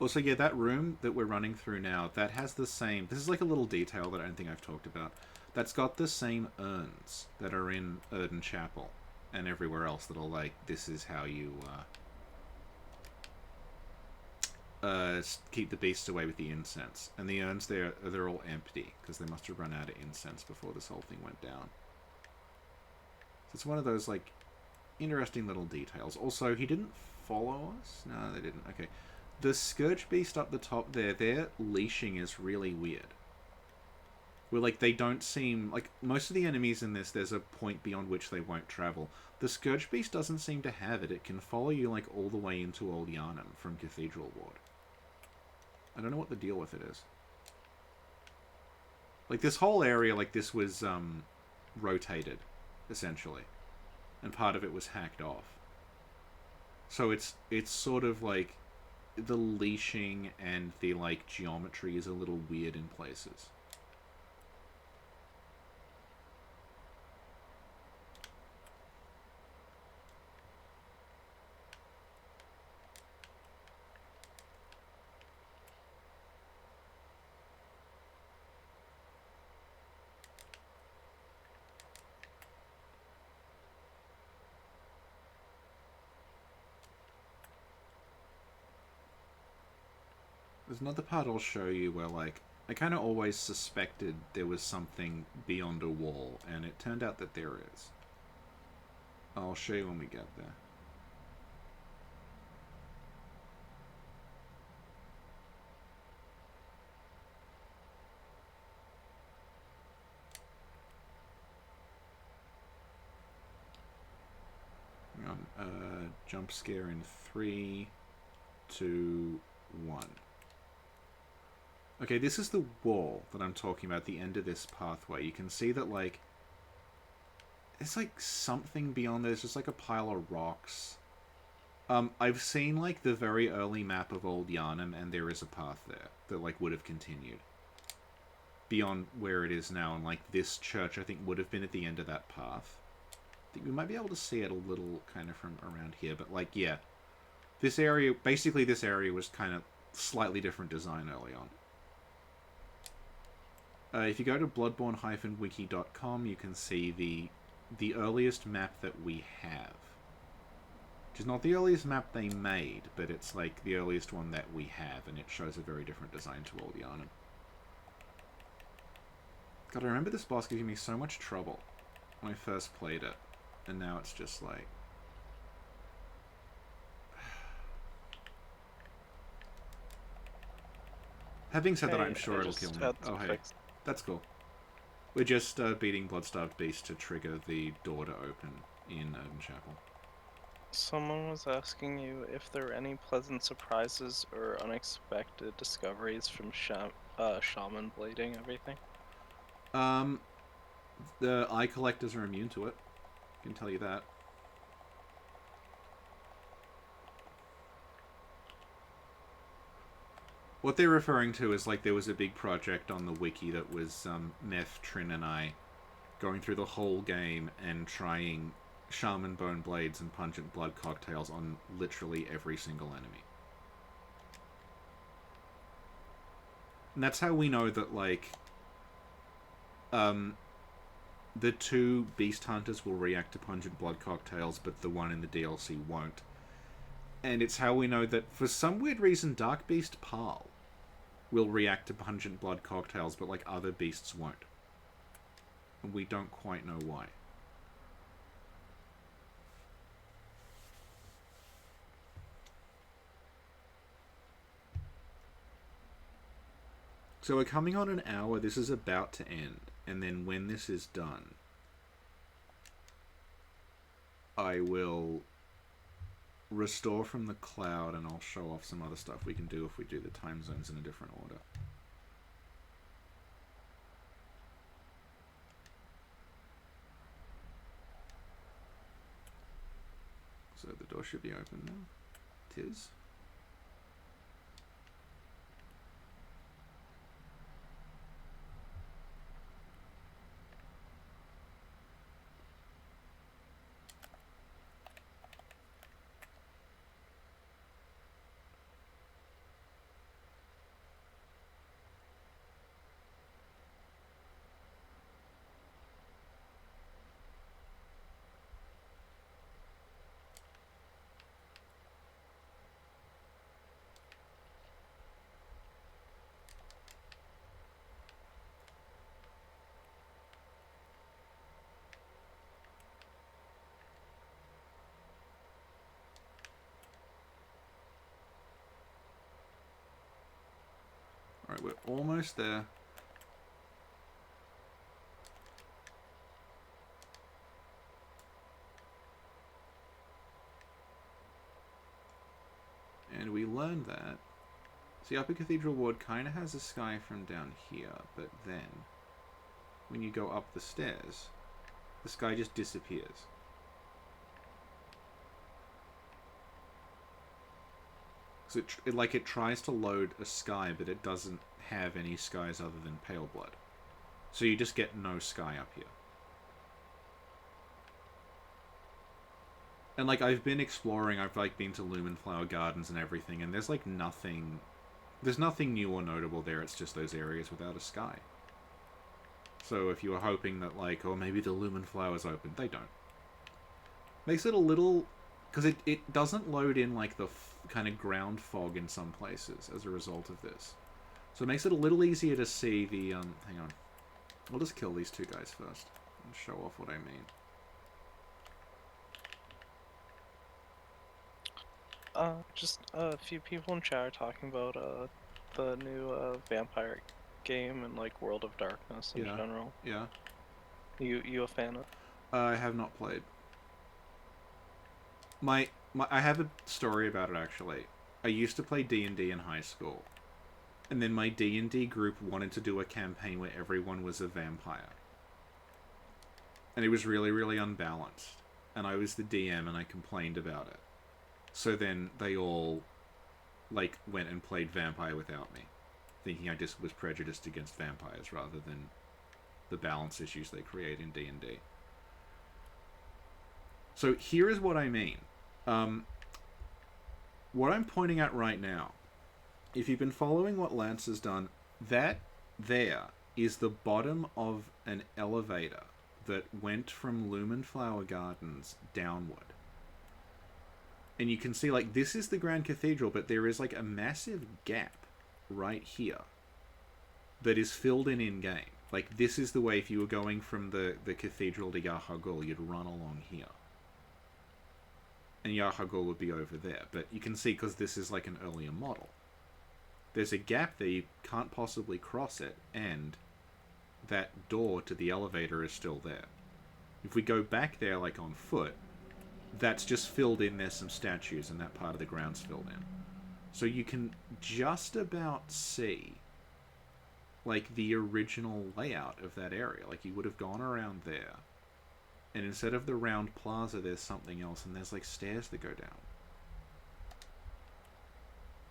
Also, yeah, that room that we're running through now, that has the same... this is like a little detail that I don't think I've talked about. That's got the same urns that are in Erden Chapel and everywhere else that are like, this is how you keep the beasts away with the incense. And the urns there, they're all empty, because they must have run out of incense before this whole thing went down. So it's one of those, like, interesting little details. Also, he didn't follow us? No, they didn't. Okay. The Scourge Beast up the top there, their leashing is really weird. Where, like, they don't seem... like, most of the enemies in this, there's a point beyond which they won't travel. The Scourge Beast doesn't seem to have it. It can follow you, like, all the way into Old Yharnam from Cathedral Ward. I don't know what the deal with it is. Like, this whole area, like, this was, rotated, essentially. And part of it was hacked off. So it's sort of, like... the leashing and the, like, geometry is a little weird in places. There's another part I'll show you where, like, I kind of always suspected there was something beyond a wall, and it turned out that there is. I'll show you when we get there. Hang on, jump scare in 3, 2, 1. Okay, this is the wall that I'm talking about, the end of this pathway. You can see that, like, there's, like, something beyond there. There's just, like, a pile of rocks. I've seen, like, the very early map of Old Yharnam, and there is a path there that, like, would have continued beyond where it is now. And, like, this church, I think, would have been at the end of that path. I think we might be able to see it a little kind of from around here, but, like, yeah. This area, basically this area was kind of slightly different design early on. If you go to bloodborne-wiki.com, you can see the earliest map that we have. Which is not the earliest map they made, but it's like the earliest one that we have, and it shows a very different design to Old Yharnam. God, I remember this boss giving me so much trouble when I first played it, and now it's just like... Having said that, Hey, I'm sure I it'll just kill me. had to Oh, hey. fix. That's cool. We're just beating Bloodstarved Beast to trigger the door to open in Urban Chapel. Someone was asking you if there were any pleasant surprises or unexpected discoveries from shaman blading everything. The eye collectors are immune to it. I can tell you that. What they're referring to is like there was a big project on the wiki that was Meth, Trin, and I going through the whole game and trying shaman bone blades and pungent blood cocktails on literally every single enemy. And that's how we know that, like, the 2 beast hunters will react to pungent blood cocktails, but the one in the DLC won't. And it's how we know that, for some weird reason, Dark Beast Parl will react to pungent blood cocktails, but, like, other beasts won't. And we don't quite know why. So we're coming on an hour. This is about to end. And then when this is done, I will restore from the cloud, and I'll show off some other stuff we can do if we do the time zones in a different order. So the door should be open now. Tis. Alright, we're almost there. And we learned that. See, Upper Cathedral Ward kind of has a sky from down here, but then when you go up the stairs, the sky just disappears. So it tries to load a sky, but it doesn't have any skies other than Paleblood. So you just get no sky up here. And, like, I've been exploring, I've, like, been to Lumenflower Gardens and everything, and there's, like, nothing... There's nothing new or notable there, it's just those areas without a sky. So if you were hoping that, like, oh, maybe the Lumenflower's open, they don't. Makes it a little... Because it doesn't load in, like, the kind of ground fog in some places as a result of this. So it makes it a little easier to see the... hang on. We'll just kill these 2 guys first and show off what I mean. Just a few people in chat are talking about the new vampire game and like World of Darkness in general. Yeah. You a fan of? I have not played. I have a story about it, actually. I used to play D&D in high school, and then my D&D group wanted to do a campaign where everyone was a vampire, and it was really, really unbalanced. And I was the DM, and I complained about it. So then they all, like, went and played vampire without me, thinking I just was prejudiced against vampires rather than the balance issues they create in D&D. So here is what I mean. What I'm pointing at right now, if you've been following what Lance has done, that there is the bottom of an elevator that went from Lumenflower Gardens downward. And you can see, like, this is the Grand Cathedral, but there is, like, a massive gap right here that is filled in-game. Like, this is the way, if you were going from the cathedral to Yharnam, you'd run along here. And Yharnam would be over there. But you can see, because this is, like, an earlier model, there's a gap there, you can't possibly cross it, and that door to the elevator is still there. If we go back there, like, on foot, that's just filled in, there's some statues, and that part of the ground's filled in. So you can just about see, like, the original layout of that area. Like, you would have gone around there, and instead of the round plaza, there's something else, and there's, like, stairs that go down.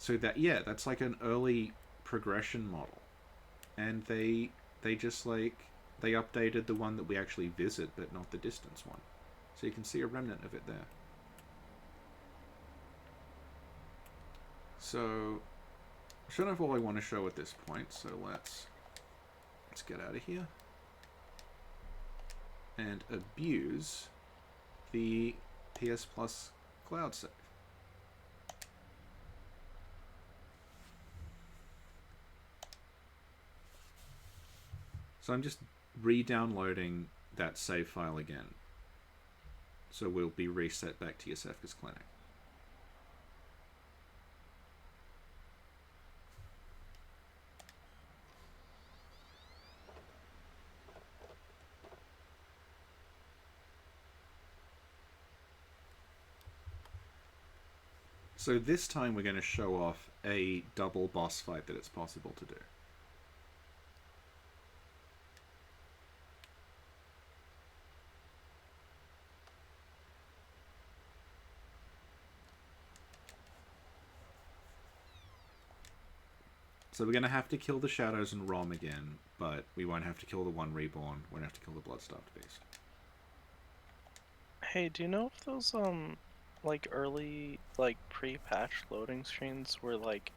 So that, yeah, that's like an early progression model. And they just, like, they updated the one that we actually visit, but not the distance one. So you can see a remnant of it there. So, I don't know what I want to show at this point, so let's get out of here. And abuse the PS Plus cloud save. So I'm just re-downloading that save file again. So we'll be reset back to Yosefka's clinic. So this time we're going to show off a double boss fight that it's possible to do. So we're going to have to kill the Shadows and Rom again, but we won't have to kill the One Reborn. We won't have to kill the Blood-Starved Beast. Hey, do you know if those, like, early, like, pre-patch loading screens were, like...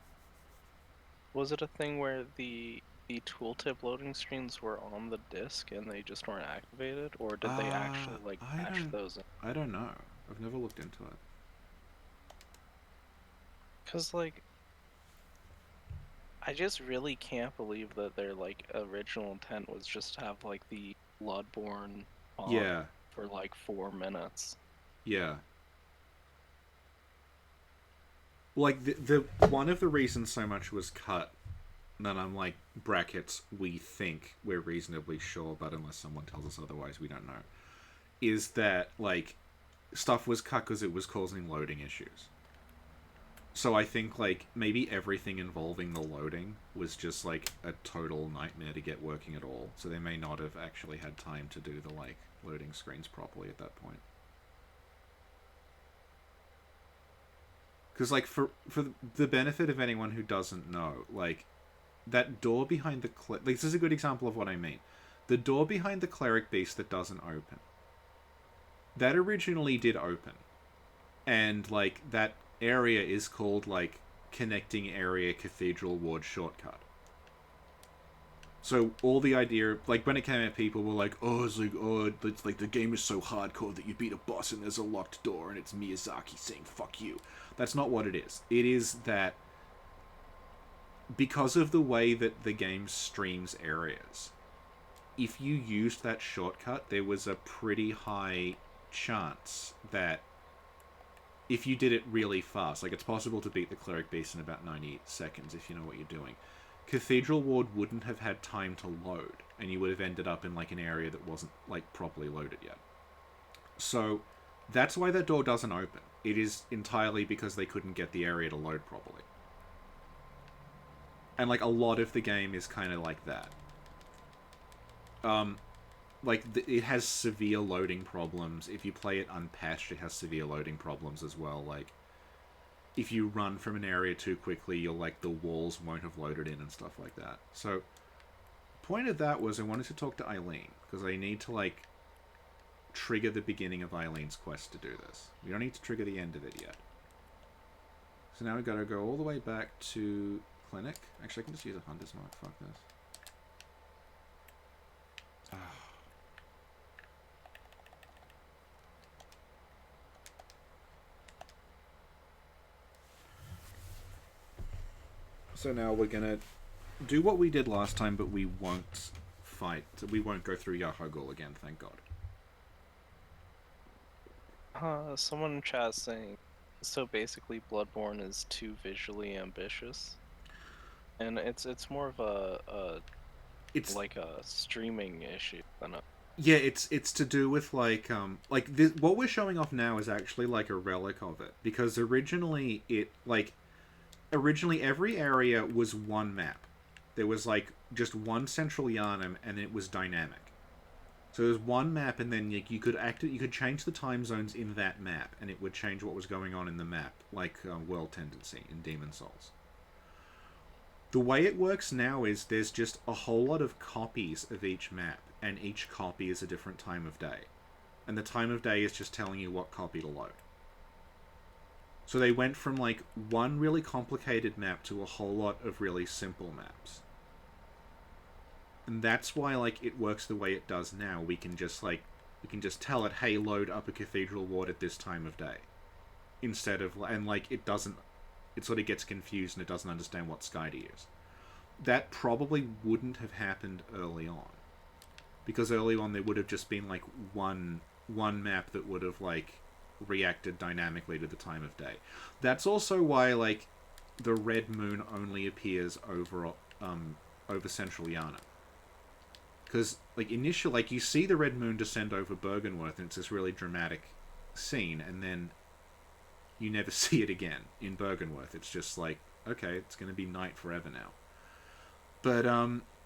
Was it a thing where the tooltip loading screens were on the disc and they just weren't activated? Or did they actually, like, patch those in? I don't know. I've never looked into it. Because, like... I just really can't believe that their, like, original intent was just to have, like, the Bloodborne font for, like, 4 minutes. Yeah. Like, the one of the reasons so much was cut, and then I'm like, brackets, we think, we're reasonably sure, but unless someone tells us otherwise, we don't know, is that, like, stuff was cut because it was causing loading issues. So I think, like, maybe everything involving the loading was just, like, a total nightmare to get working at all. So they may not have actually had time to do the, like, loading screens properly at that point. Because, like, for the benefit of anyone who doesn't know, like, that door behind the... like, this is a good example of what I mean. The door behind the Cleric Beast that doesn't open. That originally did open. And, like, that area is called, like, Connecting Area Cathedral Ward Shortcut. So all the idea, like, when it came out, people were like, it's like the game is so hardcore that you beat a boss and there's a locked door and it's Miyazaki saying fuck you. That's not what it is. It is that because of the way that the game streams areas, if you used that shortcut, there was a pretty high chance that if you did it really fast, like, it's possible to beat the Cleric Beast in about 90 seconds if you know what you're doing, Cathedral Ward wouldn't have had time to load, and you would have ended up in, like, an area that wasn't, like, properly loaded yet. So that's why that door doesn't open. It is entirely because they couldn't get the area to load properly. And, like, a lot of the game is kind of like that. Like, it has severe loading problems. If you play it unpatched, it has severe loading problems as well. Like, if you run from an area too quickly, you'll, like, the walls won't have loaded in and stuff like that. So, the point of that was I wanted to talk to Eileen, because I need to, like, trigger the beginning of Eileen's quest to do this. We don't need to trigger the end of it yet. So now we've got to go all the way back to Clinic. Actually, I can just use a Hunter's Mark. Fuck this. So now we're gonna do what we did last time, but we won't fight. We won't go through Yahogul again, thank God. Someone in chat saying, so basically Bloodborne is too visually ambitious? And it's more of It's like a streaming issue than a. Yeah, it's to do with like this, what we're showing off now is actually like a relic of it, because originally every area was one map. There was like just one central Yharnam, and it was dynamic. So there's one map, and then you could change the time zones in that map, and it would change what was going on in the map, like World Tendency in Demon Souls. The way it works now is there's just a whole lot of copies of each map, and each copy is a different time of day. And the time of day is just telling you what copy to load. So they went from like one really complicated map to a whole lot of really simple maps. And that's why like it works the way it does now. We can just tell it, hey, load Upper Cathedral Ward at this time of day. Instead of, and like it doesn't, it sort of gets confused and it doesn't understand what Skydy is. That probably wouldn't have happened early on, because early on there would have just been like one map that would have like reacted dynamically to the time of day. That's also why like the red moon only appears over Central Yharnam, because like initially, like you see the red moon descend over Byrgenwerth, and it's this really dramatic scene, and then you never see it again in Byrgenwerth. It's just like, okay, it's going to be night forever now. But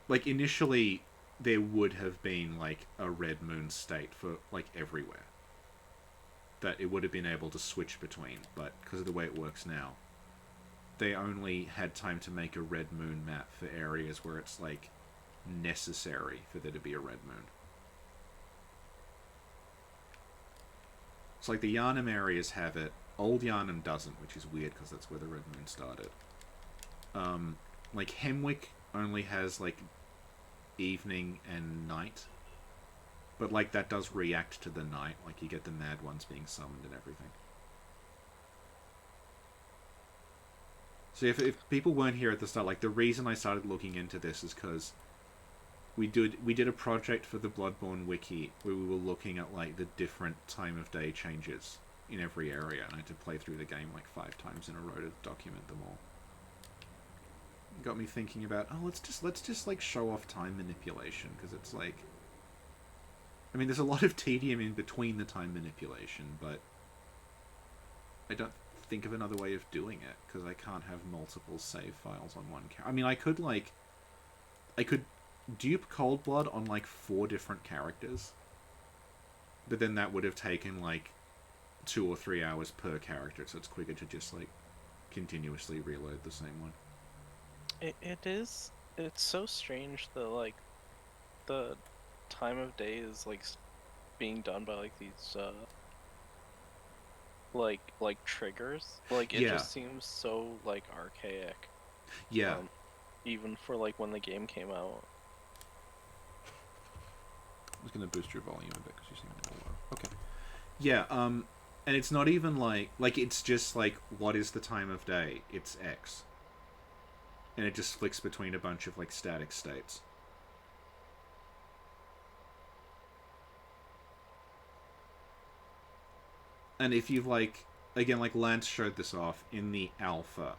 like initially there would have been like a red moon state for like everywhere that it would have been able to switch between, but because of the way it works now, they only had time to make a red moon map for areas where it's like necessary for there to be a red moon. It's like the Yharnam areas have it, Old Yharnam doesn't, which is weird because that's where the red moon started. Like Hemwick only has like evening and night, but like that does react to the night, like you get the mad ones being summoned and everything. So if people weren't here at the start, like the reason I started looking into this is because we did a project for the Bloodborne wiki where we were looking at like the different time of day changes in every area, and I had to play through the game like 5 times in a row to document them all. It got me thinking about, oh, let's just like show off time manipulation, because it's like, I mean, there's a lot of tedium in between the time manipulation, but I don't think of another way of doing it, because I can't have multiple save files on one character. I mean, I could dupe Cold Blood on like 4 different characters, but then that would have taken like 2 or 3 hours per character, so it's quicker to just like continuously reload the same one. It's so strange that like the time of day is like being done by like these like triggers. Like it just seems so like archaic. Yeah. Even for like when the game came out. I'm just gonna boost your volume a bit because you seem a little low. Okay. Yeah. And it's not even like it's just like, what is the time of day? It's X. And it just flicks between a bunch of like static states. And if you've like, again, like Lance showed this off in the alpha,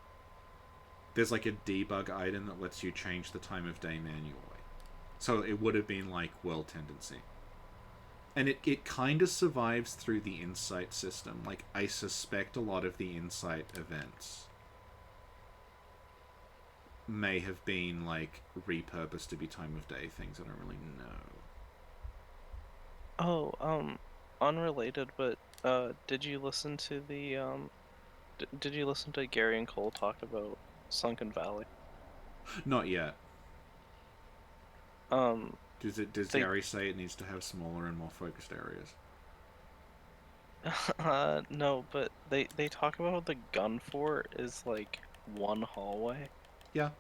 there's like a debug item that lets you change the time of day manually. So it would have been like World Tendency. And it kind of survives through the insight system. Like, I suspect a lot of the insight events may have been like repurposed to be time of day things. I don't really know. Oh, unrelated, but did you listen to the did you listen to Gary and Cole talk about Sunken Valley? Not yet. Um, Does Gary say it needs to have smaller and more focused areas? no, but they talk about how the gun fort is like one hallway. Yeah.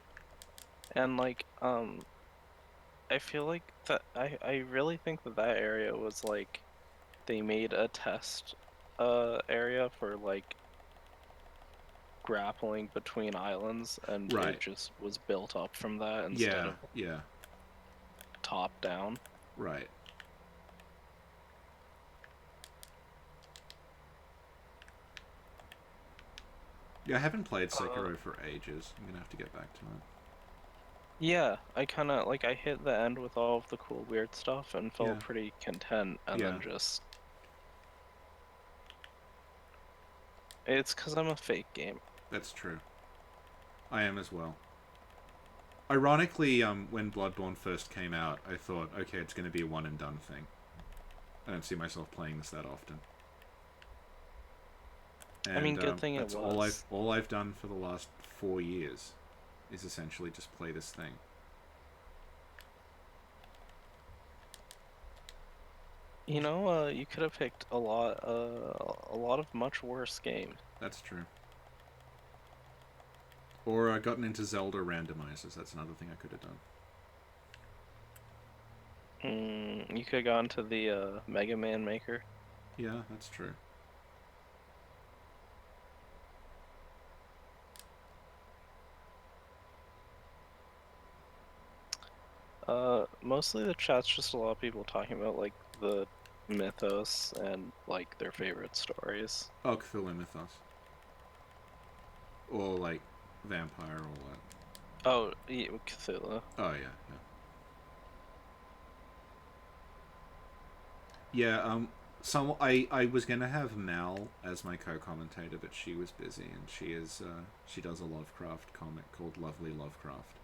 And like I feel like that I really think that area was like they made a test area for like grappling between islands, and Right. it just was built up from that instead of top down. Right. Yeah, I haven't played Sekiro for ages. I'm gonna have to get back to it. Yeah, I kind of like I hit the end with all of the cool weird stuff and felt Yeah. pretty content, and Yeah. then just it's because I'm a fake gamer. That's true. I am as well. Ironically, when Bloodborne first came out, I thought, okay, it's going to be a one and done thing. I don't see myself playing this that often. I mean, And good thing it that's was. all I've done for the last 4 years, is essentially just play this thing. You know, you could have picked a lot of much worse games. That's true. Or gotten into Zelda randomizers. That's another thing I could have done. You could have gone to the Mega Man Maker. Yeah, that's true. Mostly the chat's just a lot of people talking about like the mythos and like their favorite stories. Oh, Cthulhu Mythos. Or, like, Vampire, all that. Oh, yeah, Cthulhu. Oh, yeah, yeah. Yeah, I was gonna have Mal as my co-commentator, but she was busy, and she does a Lovecraft comic called Lovely Lovecraft.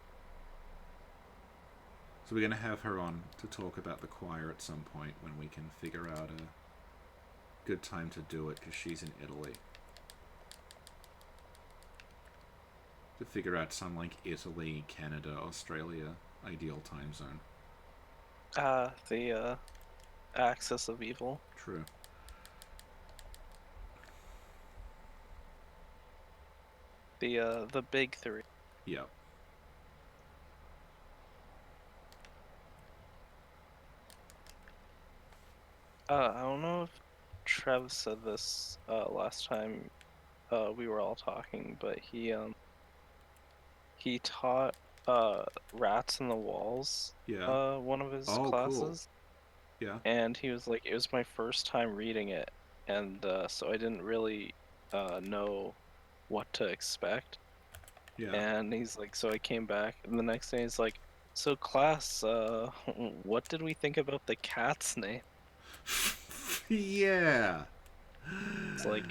So we're gonna have her on to talk about the choir at some point when we can figure out a good time to do it, because she's in Italy. To figure out some, like, Italy, Canada, Australia ideal time zone. The Axis of Evil. True. The big three. Yep. I don't know if Trev said this last time we were all talking, but he taught Rats in the Walls Yeah. one of his Oh, cool. classes, Yeah. and he was like, it was my first time reading it, and so I didn't really know what to expect. Yeah. And he's like, so I came back, and the next day he's like, so class, what did we think about the cat's name? Yeah. It's like,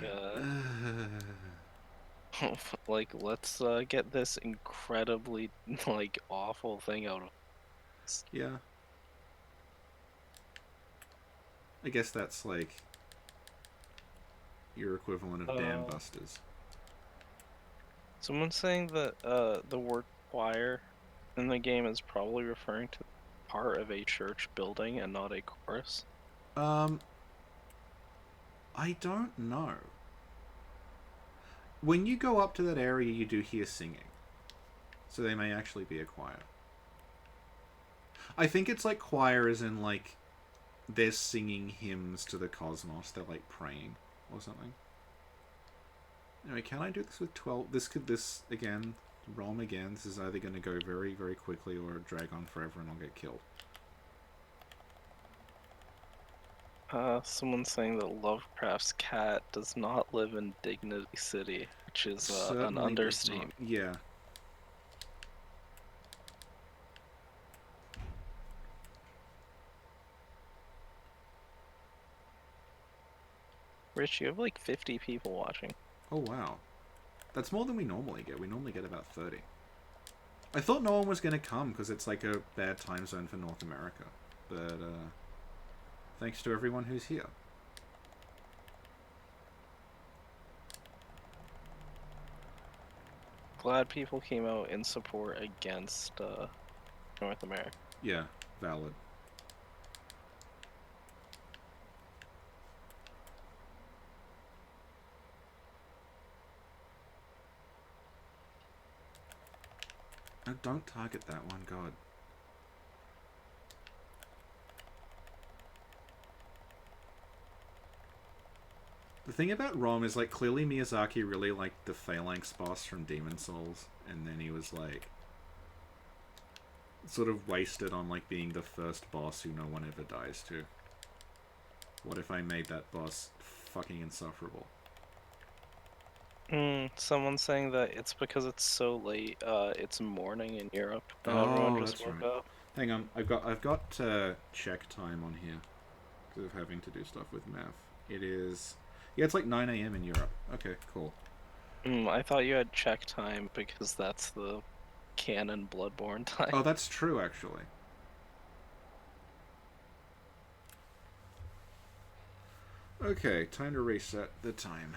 like let's get this incredibly like awful thing out of us. Yeah. I guess that's like your equivalent of dam Uh, busters. Someone's saying that the word choir in the game is probably referring to part of a church building and not a chorus. Um, I don't know. When you go up to that area, you do hear singing, so they may actually be a choir. I think it's like choir as in like they're singing hymns to the cosmos. They're like praying or something. Anyway, can I do this with 12? This again, Rom again. This is either going to go very, very quickly or drag on forever and I'll get killed. Someone's saying that Lovecraft's cat does not live in Dignity City, which is an Certainly does not. understatement. Yeah. Rich, you have like 50 people watching. Oh, wow. That's more than we normally get. We normally get about 30. I thought no one was going to come because it's like a bad time zone for North America. But, thanks to everyone who's here. Glad people came out in support against North America. Yeah, valid. Oh, don't target that one, God. The thing about Rom is, like, clearly Miyazaki really liked the Phalanx boss from Demon Souls, and then he was, like, sort of wasted on, like, being the first boss who no one ever dies to. What if I made that boss fucking insufferable? Someone's saying that it's because it's so late. It's morning in Europe, and everyone Oh, just that's woke right. up. Hang on, I've got check time on here because of having to do stuff with math. It is, yeah, it's like 9 a.m. in Europe. Okay, cool. I thought you had check time because that's the canon Bloodborne time. Oh, that's true actually. Okay, time to reset the time.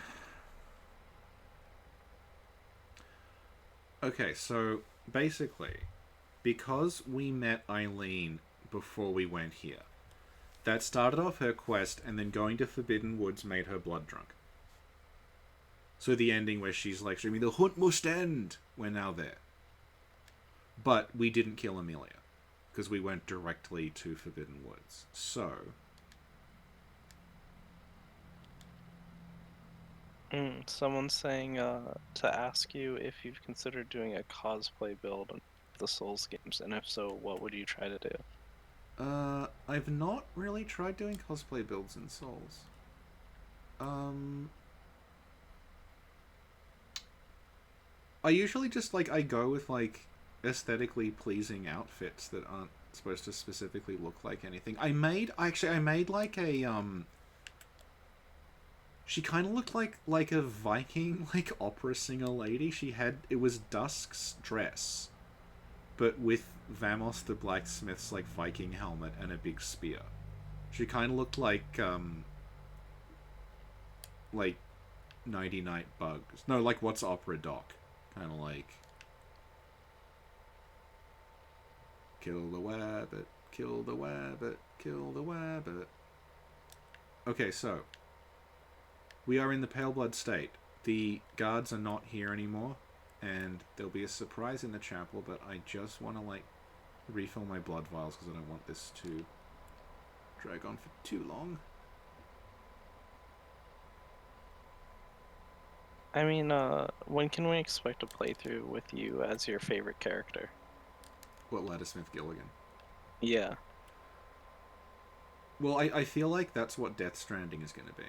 Okay, so basically, because we met Eileen before we went here, that started off her quest, and then going to Forbidden Woods made her blood drunk. So the ending where she's like screaming, "The hunt must end!" We're now there. But we didn't kill Amelia, because we went directly to Forbidden Woods. So... Someone's saying to ask you if you've considered doing a cosplay build in the Souls games, and if so, what would you try to do? I've not really tried doing cosplay builds in Souls. I usually just, like, I go with, like, aesthetically pleasing outfits that aren't supposed to specifically look like anything. I made, like, a, she kind of looked like a Viking, like, opera singer lady. She had, it was Dusk's dress, but with Vamos the blacksmith's, like, Viking helmet and a big spear. She kind of looked like Nighty Night Bugs. No, like What's Opera Doc. Kind of like kill the wabbit, kill the wabbit, kill the wabbit. Okay, so we are in the Paleblood state. The guards are not here anymore, and there'll be a surprise in the chapel, but I just want to, like, refill my blood vials because I don't want this to drag on for too long. I mean, when can we expect a playthrough with you as your favorite character? What, Laddersmith Gilligan? Yeah. Well, I feel like that's what Death Stranding is going to be.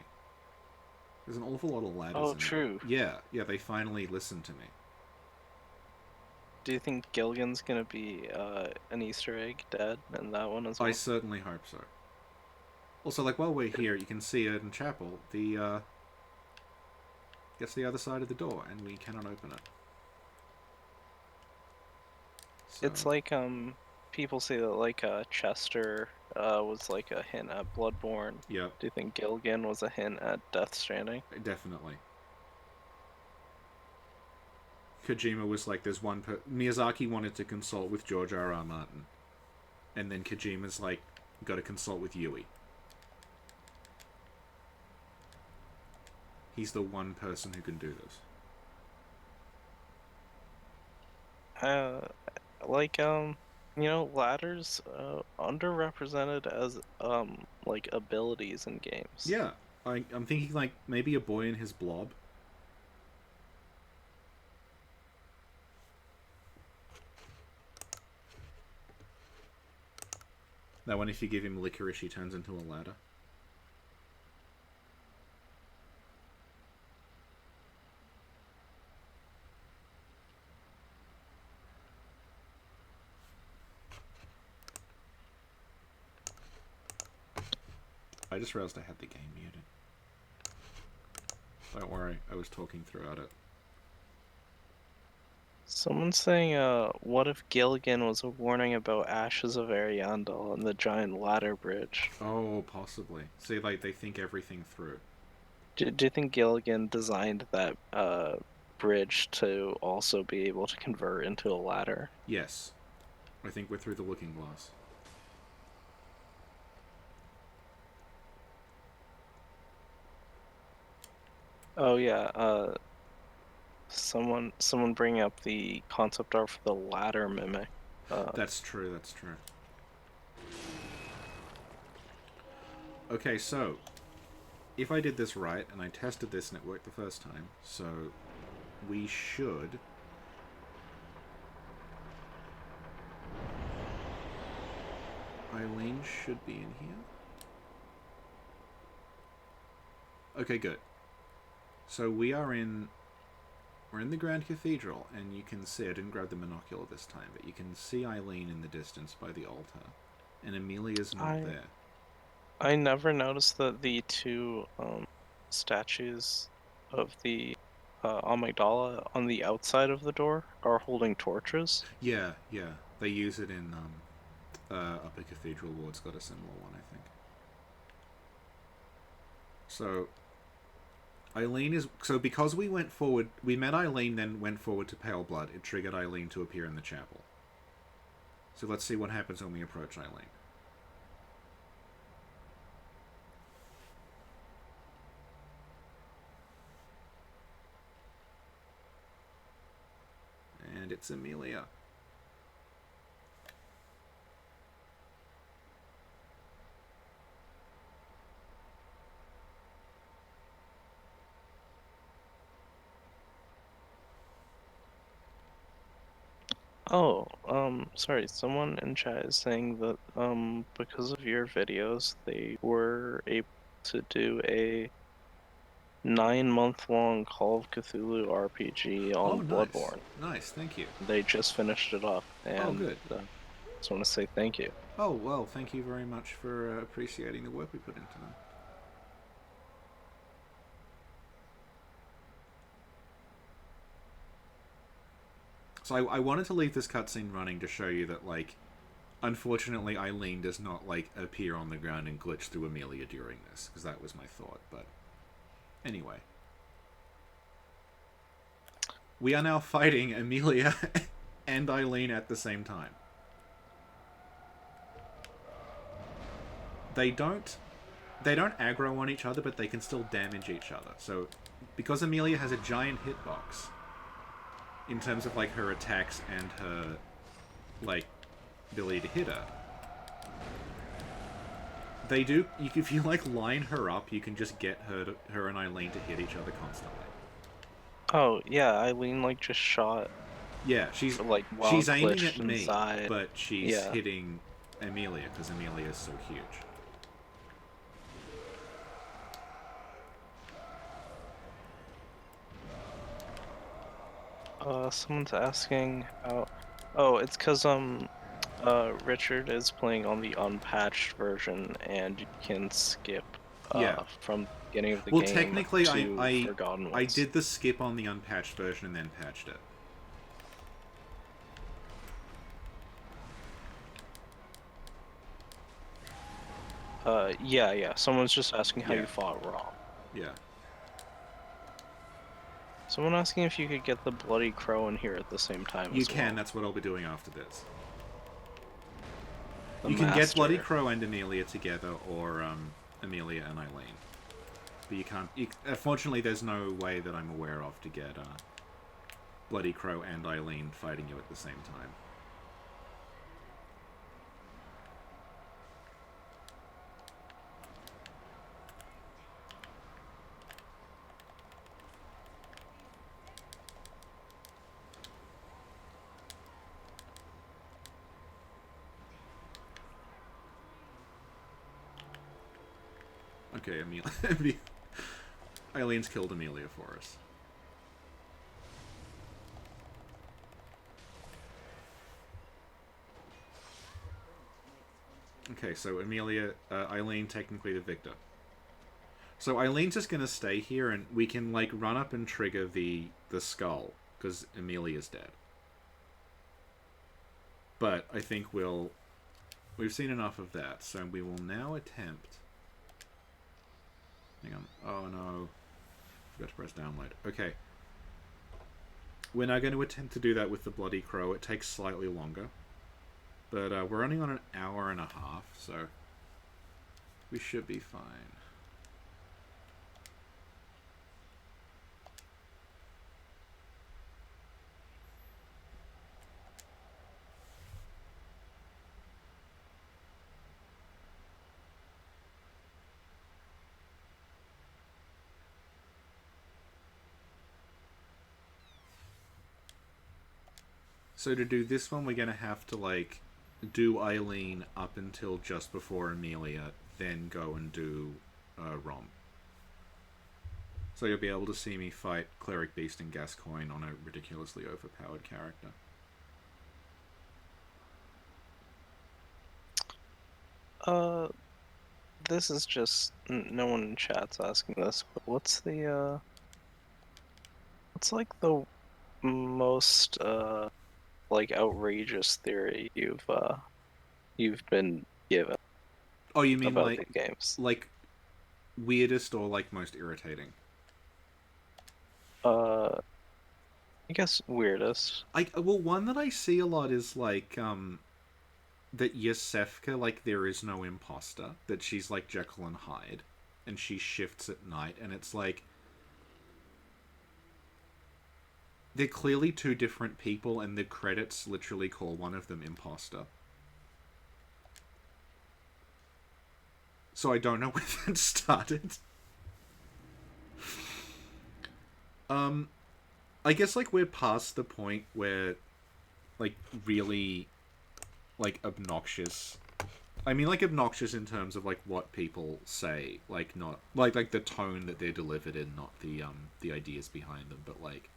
There's an awful lot of ladders Oh, in true. there. Yeah, they finally listened to me. Do you think Gilligan's gonna be an Easter egg dead in that one as well? I certainly hope so. Also, like, while we're here, you can see Erdon Chapel. Gets the other side of the door, and we cannot open it. So, It's like people say that like Chester was like a hint at Bloodborne. yeah, Do you think Gilligan was a hint at Death Stranding? definitely. Kojima was like, there's one Miyazaki wanted to consult with George R.R. Martin. And then Kojima's like, got to consult with Yui. He's the one person who can do this. Like ladders underrepresented as like abilities in games. Yeah, I'm thinking, like, maybe a boy in his blob. That one, if you give him licorice, he turns into a ladder. I just realized I had the game muted. Don't worry, I was talking throughout it. Someone's saying, what if Gilligan was a warning about Ashes of Ariandel and the giant ladder bridge? Oh, possibly. See, like, they think everything through. Do you think Gilligan designed that bridge to also be able to convert into a ladder? Yes. I think we're through the looking glass. Oh yeah, someone bring up the concept art for the ladder mimic. That's true, that's true. Okay, so if I did this right, and I tested this and it worked the first time, so we should... Eileen should be in here. Okay, good. So we are in We're in the Grand Cathedral, and you can see, I didn't grab the monocular this time, but you can see Eileen in the distance by the altar. And Amelia's not there. I never noticed that the two statues of the Amygdala on the outside of the door are holding torches. Yeah, yeah. They use it in Upper Cathedral Ward's got a similar one, I think. So Eileen is... So because we went forward... We met Eileen, then went forward to Paleblood. It triggered Eileen to appear in the chapel. So let's see what happens when we approach Eileen. And it's Amelia. Oh, sorry, someone in chat is saying that, because of your videos, they were able to do a 9-month-long Call of Cthulhu RPG on Bloodborne. Nice, thank you. They just finished it up, and good. just want to say thank you. Oh, well, thank you very much for appreciating the work we put into them. So I wanted to leave this cutscene running to show you that, like, unfortunately Eileen does not, like, appear on the ground and glitch through Amelia during this, because that was my thought, but anyway. We are now fighting Amelia and Eileen at the same time. They don't aggro on each other, but they can still damage each other. So, because Amelia has a giant hitbox, in terms of, like, her attacks and her, like, ability to hit her, they do... if you, like, line her up, you can just get her and Eileen to hit each other constantly. Oh, yeah, Eileen, like, just shot... Yeah, she's aiming at me, inside. but she's hitting Amelia, because Amelia is so huge. Someone's asking how... Oh, it's because, Richard is playing on the unpatched version, and you can skip, from the beginning of the game technically, to Forgotten Woods. I did the skip on the unpatched version and then patched it. Yeah, someone's just asking how you fought Rom. Yeah. Someone asking if you could get the Bloody Crow in here at the same time You as can, well. that's what I'll be doing after this. The you can Master. get Bloody Crow and Amelia together, or Amelia and Eileen. But you can't... unfortunately, there's no way that I'm aware of to get Bloody Crow and Eileen fighting you at the same time. Okay, Amelia. Eileen's killed Amelia for us. Okay, so Amelia, Eileen technically the victor. So Eileen's just gonna stay here, and we can, like, run up and trigger the skull, because Amelia's dead. But I think we've seen enough of that, so we will now attempt... Hang on. Oh no. Forgot to press download. Okay. We're now going to attempt to do that with the Bloody Crow. It takes slightly longer. But we're running on an hour and a half, so we should be fine. So to do this one, we're going to have to, like, do Eileen up until just before Amelia, then go and do Rom. So you'll be able to see me fight Cleric Beast and Gascoigne on a ridiculously overpowered character. This is just no one in chat's asking this, but what's the what's like the most like outrageous theory you've been given Oh, you mean about these games? like weirdest or like most irritating? I guess weirdest. Well, one that I see a lot is like that Yosefka, like, there is no imposter, that she's like Jekyll and Hyde, and she shifts at night, and it's like they're clearly two different people, and the credits literally call one of them imposter. So I don't know where that started. I guess like we're past the point where like really like obnoxious. I mean like obnoxious in terms of like what people say, like not like the tone that they're delivered in, not the ideas behind them, but like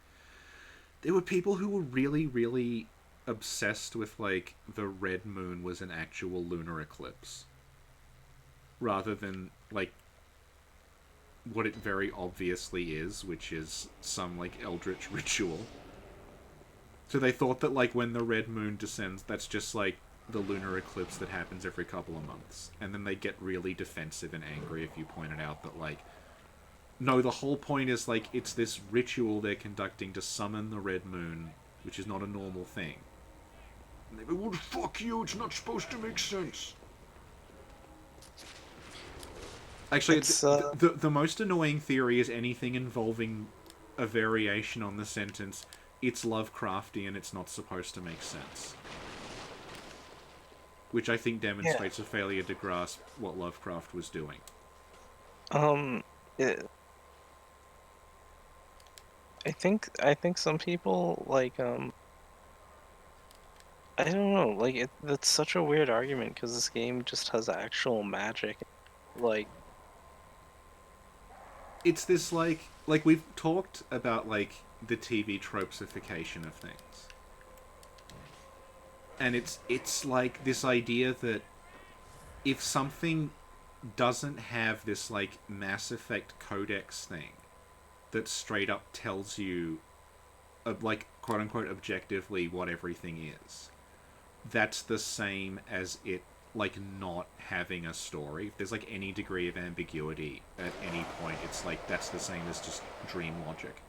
there were people who were really, really obsessed with like the red moon was an actual lunar eclipse. Rather than like what it very obviously is, which is some like eldritch ritual. So they thought that like when the red moon descends, that's just like the lunar eclipse that happens every couple of months. And then they get really defensive and angry if you point it out that like, no, the whole point is like it's this ritual they're conducting to summon the red moon, which is not a normal thing. And they go, well, fuck you, it's not supposed to make sense. Actually, the most annoying theory is anything involving a variation on the sentence, it's Lovecraftian, it's not supposed to make sense. Which I think demonstrates a failure to grasp what Lovecraft was doing. I think some people like I don't know, like that's such a weird argument because this game just has actual magic, like. It's this like we've talked about like the TV tropesification of things. And it's like this idea that if something doesn't have this like Mass Effect codex thing that straight up tells you like quote unquote objectively what everything is, that's the same as it like not having a story. If there's like any degree of ambiguity at any point, it's like that's the same as just dream logic.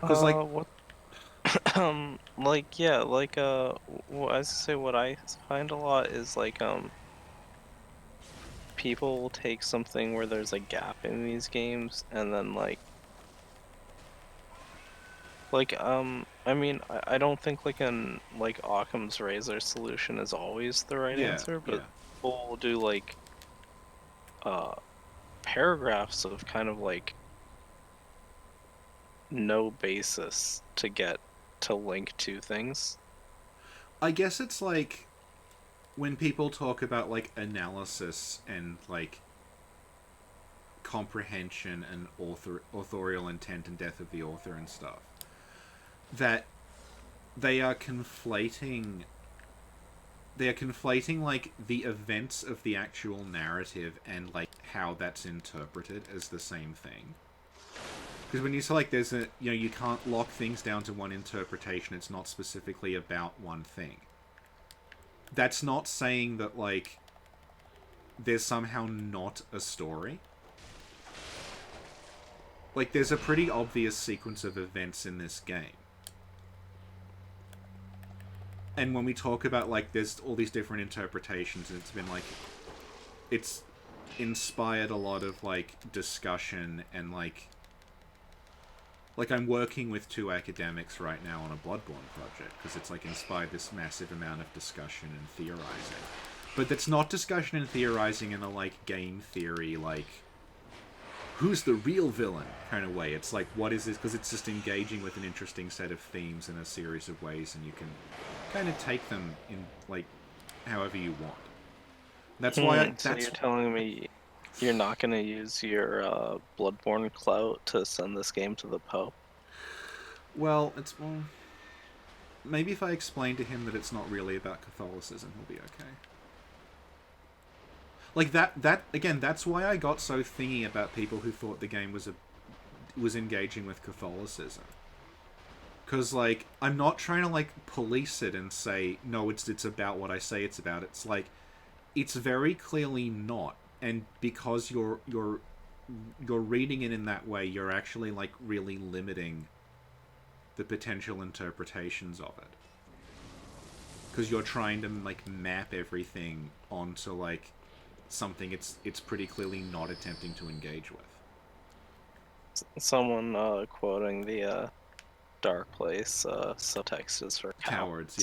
Because like what like yeah, like I say what I find a lot is like people will take something where there's a gap in these games and then like I mean I don't think like an like Occam's razor solution is always the right answer, but people will do like paragraphs of kind of like no basis to get to link to things. I guess it's like when people talk about like analysis and like comprehension and authorial intent and death of the author and stuff, that they are conflating like the events of the actual narrative and like how that's interpreted as the same thing. Because when you say like there's a, you know, you can't lock things down to one interpretation, it's not specifically about one thing. That's not saying that like there's somehow not a story. Like there's a pretty obvious sequence of events in this game. And when we talk about like there's all these different interpretations, and it's been like it's inspired a lot of like discussion and like I'm working with two academics right now on a Bloodborne project because it's like inspired this massive amount of discussion and theorizing. But that's not discussion and theorizing in a like game theory like who's the real villain kind of way. It's like what is this, because it's just engaging with an interesting set of themes in a series of ways, and you can kind of take them in like however you want. That's why So you're telling me you're not going to use your Bloodborne clout to send this game to the Pope? Well, maybe if I explain to him that it's not really about Catholicism, he'll be okay. Like that again, that's why I got so thingy about people who thought the game was engaging with Catholicism. Because, like, I'm not trying to, like, police it and say, no, it's about what I say it's about. It's like, it's very clearly not. And because you're reading it in that way, you're actually, like, really limiting the potential interpretations of it. Because you're trying to, like, map everything onto, like, something it's pretty clearly not attempting to engage with. Someone quoting the Dark Place subtext is for cowards.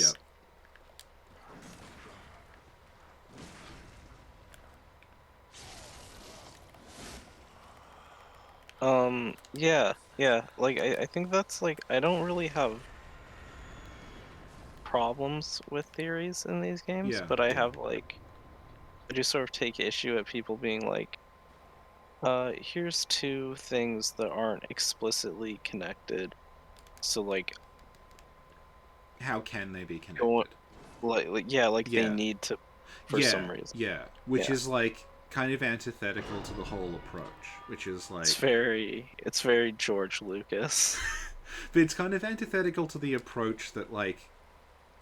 Yeah. Yeah. Like, I think that's, like, I don't really have problems with theories in these games, but I have, like, I just sort of take issue at people being like, here's two things that aren't explicitly connected, so, like, how can they be connected? They need to, for some reason. Yeah, which is, like, kind of antithetical to the whole approach, which is, like... It's very George Lucas. But it's kind of antithetical to the approach that, like...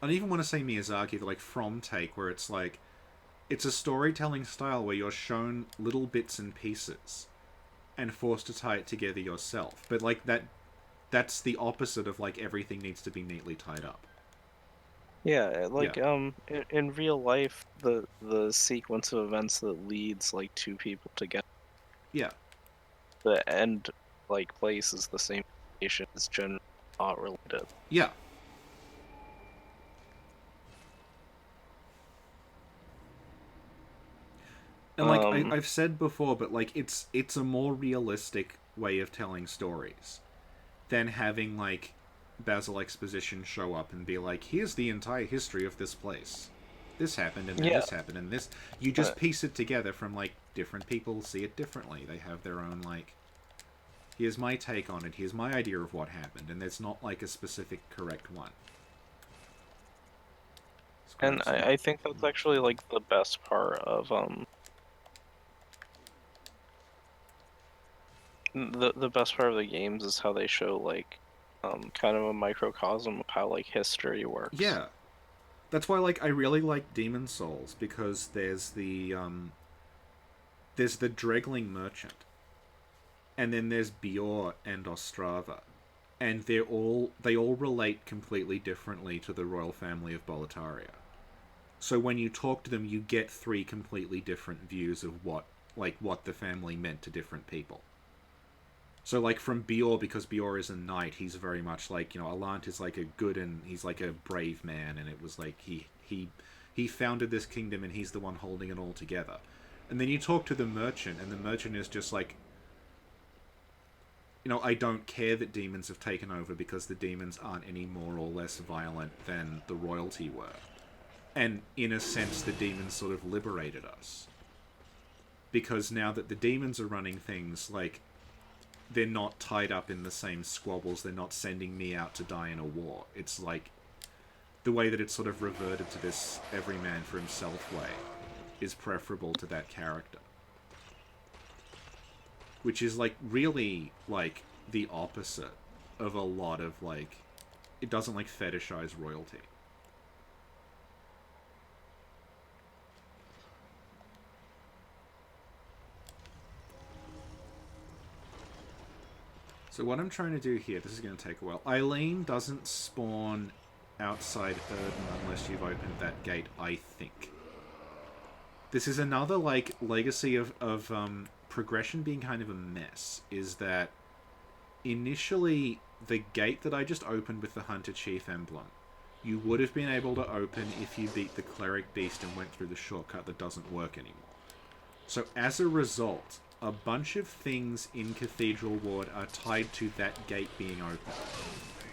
I don't even want to say Miyazaki, but, like, From take, where it's, like... It's a storytelling style where you're shown little bits and pieces and forced to tie it together yourself. But, like, that's the opposite of, like, everything needs to be neatly tied up. Yeah, like, in real life, the sequence of events that leads, like, two people together. Yeah. The end, like, place is the same location, is generally not related. Yeah. And, like, I've said before, but, like, it's a more realistic way of telling stories than having, like, Basil Exposition show up and be like, here's the entire history of this place. This happened, and then this happened, and this... You just piece it together from, like, different people see it differently. They have their own, like... Here's my take on it, here's my idea of what happened, and there's not, like, a specific correct one. And I think that's actually, like, the best part of, the best part of the games is how they show, like, kind of a microcosm of how, like, history works. Yeah. That's why, like, I really like Demon Souls, because there's the Dregling Merchant. And then there's Bjor and Ostrava. And they all relate completely differently to the royal family of Boletaria. So when you talk to them, you get three completely different views of what the family meant to different people. So, like, from Bjor, because Bjor is a knight, he's very much like, you know, Alant is like a good and he's like a brave man, and it was like he founded this kingdom and he's the one holding it all together. And then you talk to the merchant, and the merchant is just like, you know, I don't care that demons have taken over because the demons aren't any more or less violent than the royalty were. And in a sense, the demons sort of liberated us. Because now that the demons are running things, like, they're not tied up in the same squabbles, they're not sending me out to die in a war. It's like, the way that it's sort of reverted to this every man for himself way is preferable to that character. Which is, like, really, like, the opposite of a lot of, like... It doesn't, like, fetishize royalty. So what I'm trying to do here, this is going to take a while. Eileen doesn't spawn outside Erden unless you've opened that gate, I think. This is another, like, legacy of progression being kind of a mess, is that initially the gate that I just opened with the Hunter Chief emblem, you would have been able to open if you beat the Cleric Beast and went through the shortcut that doesn't work anymore. So as a result, a bunch of things in Cathedral Ward are tied to that gate being open.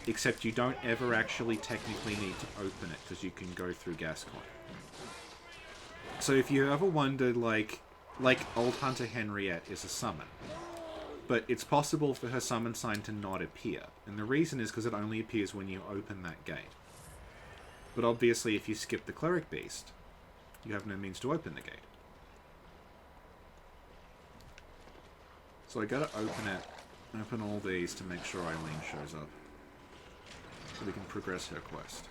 Except you don't ever actually technically need to open it, because you can go through Gascoigne. So if you ever wondered, like old Hunter Henriette is a summon, but it's possible for her summon sign to not appear, and the reason is because it only appears when you open that gate. But obviously, if you skip the Cleric Beast, you have no means to open the gate. So I gotta open all these to make sure Eileen shows up, so we can progress her quest.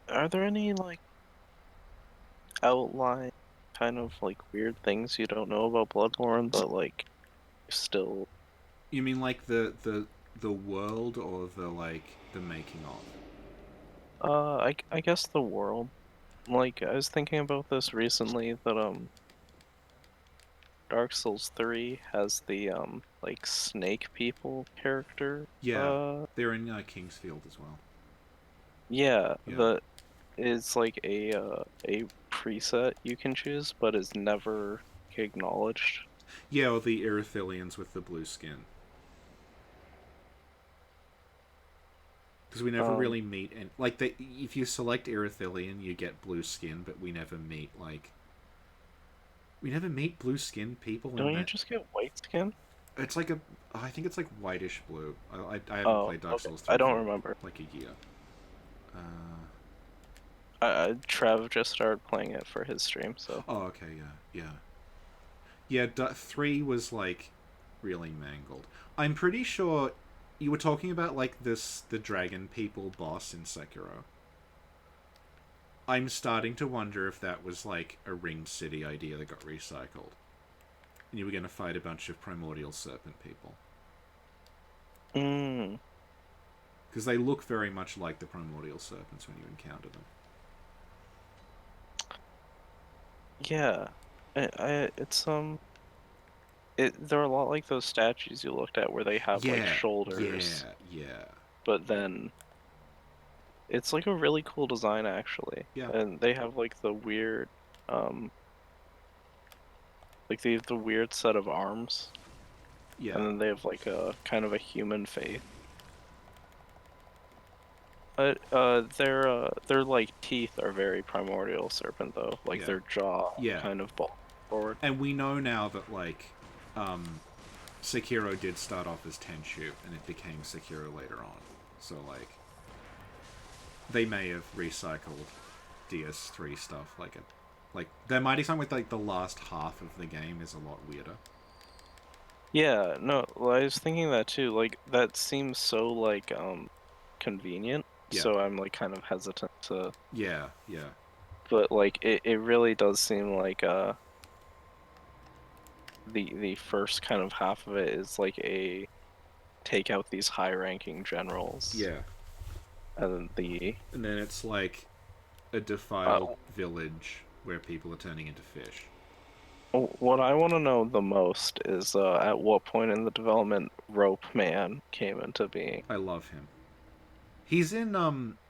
Are there any, like, outline kind of, like, weird things you don't know about Bloodborne that, like, still... You mean like the world, or the making of? I guess the world. Like, I was thinking about this recently, that, Dark Souls 3 has the, like, snake people character. Yeah, they're in Kingsfield as well. Yeah, Yeah. that is, like, a preset you can choose, but is never acknowledged. Yeah, or the Erythilians with the blue skin. Because we never really meet, and like if you select Erythilian, you get blue skin, but we never meet blue skin people. Don't you just get white skin? It's like I think it's like whitish blue. I haven't Oh, played Dark okay. Souls 3 I don't for remember. like a year. Trev just started playing it for his stream, so. Oh, okay, yeah. 3 was like really mangled. I'm pretty sure you were talking about like the dragon people boss in Sekiro. I'm starting to wonder if that was like a Ringed City idea that got recycled. And you were going to fight a bunch of primordial serpent people. Because they look very much like the primordial serpents when you encounter them. Yeah. They're a lot like those statues you looked at where they have like shoulders. Yeah. But then it's like a really cool design actually. Yeah. And they have like the weird like they have the weird set of arms. Yeah. And then they have like a kind of a human face. Their like teeth are very primordial serpent though. Like their jaw kind of ball forward. And we know now that like Sekiro did start off as Tenchu and it became Sekiro later on. So like they may have recycled DS3 stuff like there might be something with like the last half of the game is a lot weirder. Yeah, no, I was thinking that too. Like that seems so like convenient. Yeah. So I'm like kind of hesitant to. Yeah. But like it really does seem like the first kind of half of it is like a take out these high ranking generals. Yeah. And then it's like a defiled village where people are turning into fish. What I want to know the most is at what point in the development Rope Man came into being. I love him. He's in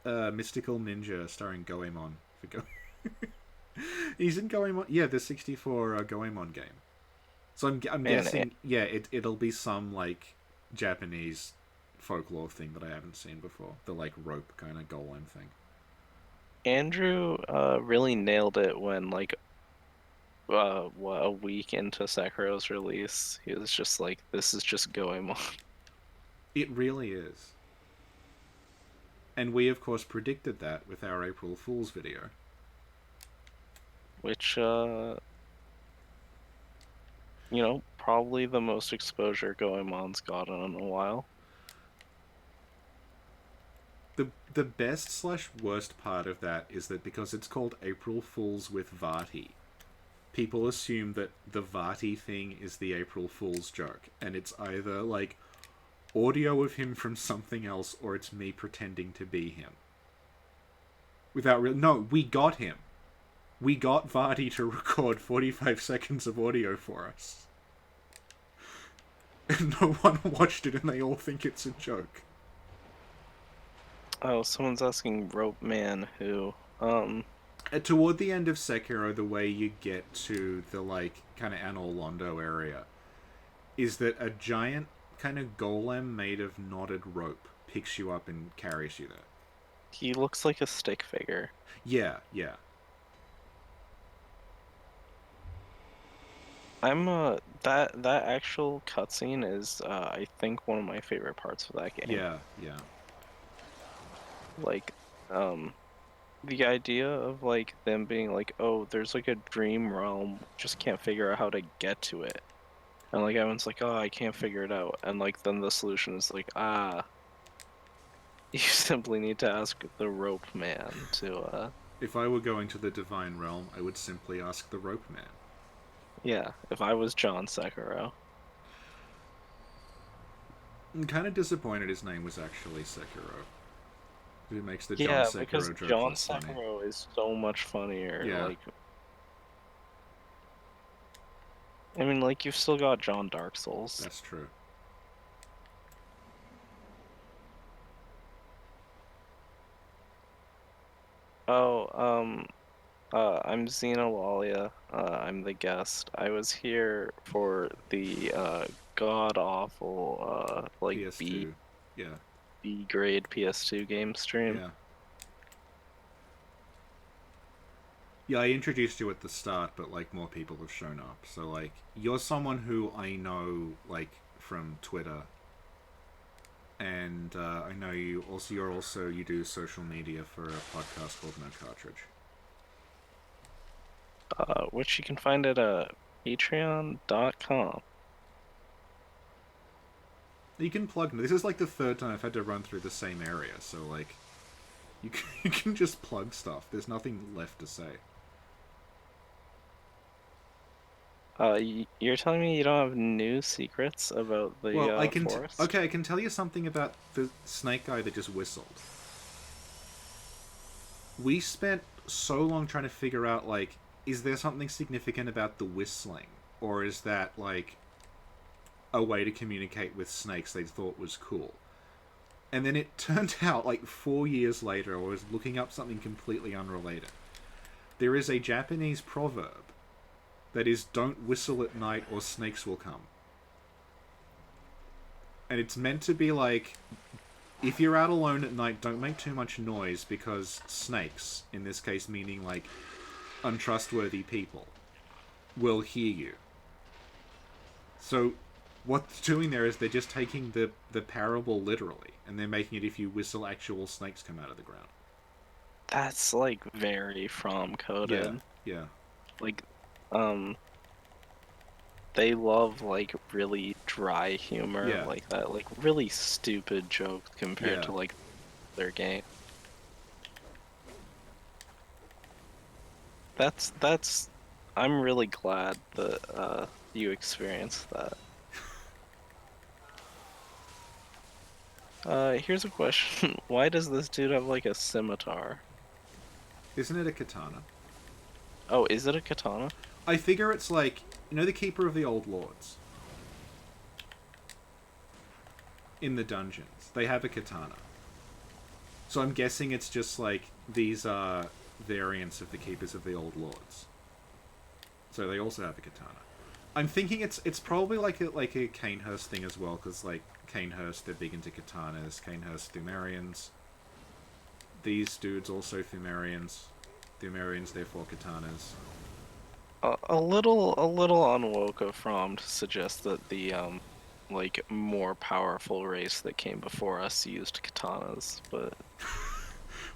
Mystical Ninja starring Goemon. He's in Goemon. Yeah, the 64 Goemon game. So I'm guessing, it'll be some like Japanese folklore thing that I haven't seen before. The like rope kind of golem thing. Andrew really nailed it when like a week into Sekiro's release, he was just like, "This is just Goemon." It really is. And we, of course, predicted that with our April Fool's video. Which, probably the most exposure Goemon's gotten in a while. The best/worst part of that is that because it's called April Fool's with Vati, people assume that the Vati thing is the April Fool's joke. And it's either like, audio of him from something else or it's me pretending to be him. Without real... No, we got him. We got Vardy to record 45 seconds of audio for us. And no one watched it and they all think it's a joke. Oh, someone's asking Rope Man who. Toward the end of Sekiro, the way you get to the, like, kind of Anor Londo area is that a giant kind of golem made of knotted rope picks you up and carries you there. He looks like a stick figure. Yeah, yeah. That actual cutscene is I think one of my favorite parts of that game. Yeah, yeah. Like, the idea of like them being like, oh, there's like a dream realm, just can't figure out how to get to it. And like everyone's like, oh, I can't figure it out. And like then the solution is like, you simply need to ask the Rope Man to If I were going to the Divine Realm, I would simply ask the Rope Man. yeah, if I was John Sekiro. I'm kind of disappointed his name was actually Sekiro. It makes the Yeah, John Sekiro because joke John less funny. Sekiro is so much funnier. Yeah. Like, I mean, like you've still got John Dark Souls. That's true. Oh, I'm Xenolalia. I'm the guest. I was here for the god awful like PS2. Yeah. B grade PS2 game stream. Yeah. Yeah, I introduced you at the start, but like more people have shown up. So like you're someone who I know like from Twitter, and I know you also. You do social media for a podcast called No Cartridge. Which you can find at patreon.com. You can plug. This is like the third time I've had to run through the same area, so like you can just plug stuff. There's nothing left to say. You're telling me you don't have new secrets about the Well, I can forest? okay, I can tell you something about the snake guy that just whistled. We spent so long trying to figure out, like, is there something significant about the whistling? Or is that, like, a way to communicate with snakes they thought was cool? And then it turned out, like, 4 years later, I was looking up something completely unrelated. There is a Japanese proverb that is, don't whistle at night or snakes will come. And it's meant to be like, if you're out alone at night, don't make too much noise because snakes, in this case meaning like untrustworthy people, will hear you. So what they're doing there is they're just taking the parable literally, and they're making it if you whistle, actual snakes come out of the ground. That's like very from coded. Yeah. Like, they love like really dry humor, Yeah. like that, like really stupid jokes compared Yeah. to like their game. That's I'm really glad that you experienced that. Here's a question. Why does this dude have like a scimitar? Isn't it a katana? Oh, is it a katana? I figure it's like, you know the Keeper of the Old Lords? In the dungeons. They have a katana. So I'm guessing it's just like, these are variants of the Keepers of the Old Lords. So they also have a katana. I'm thinking it's probably like a Canehurst thing as well, because like Canehurst, they're big into katanas. Canehurst, Thumerians. These dudes also Thumerians. Thumerians, therefore katanas. A little unwoke from to suggest that the like more powerful race that came before us used katanas, but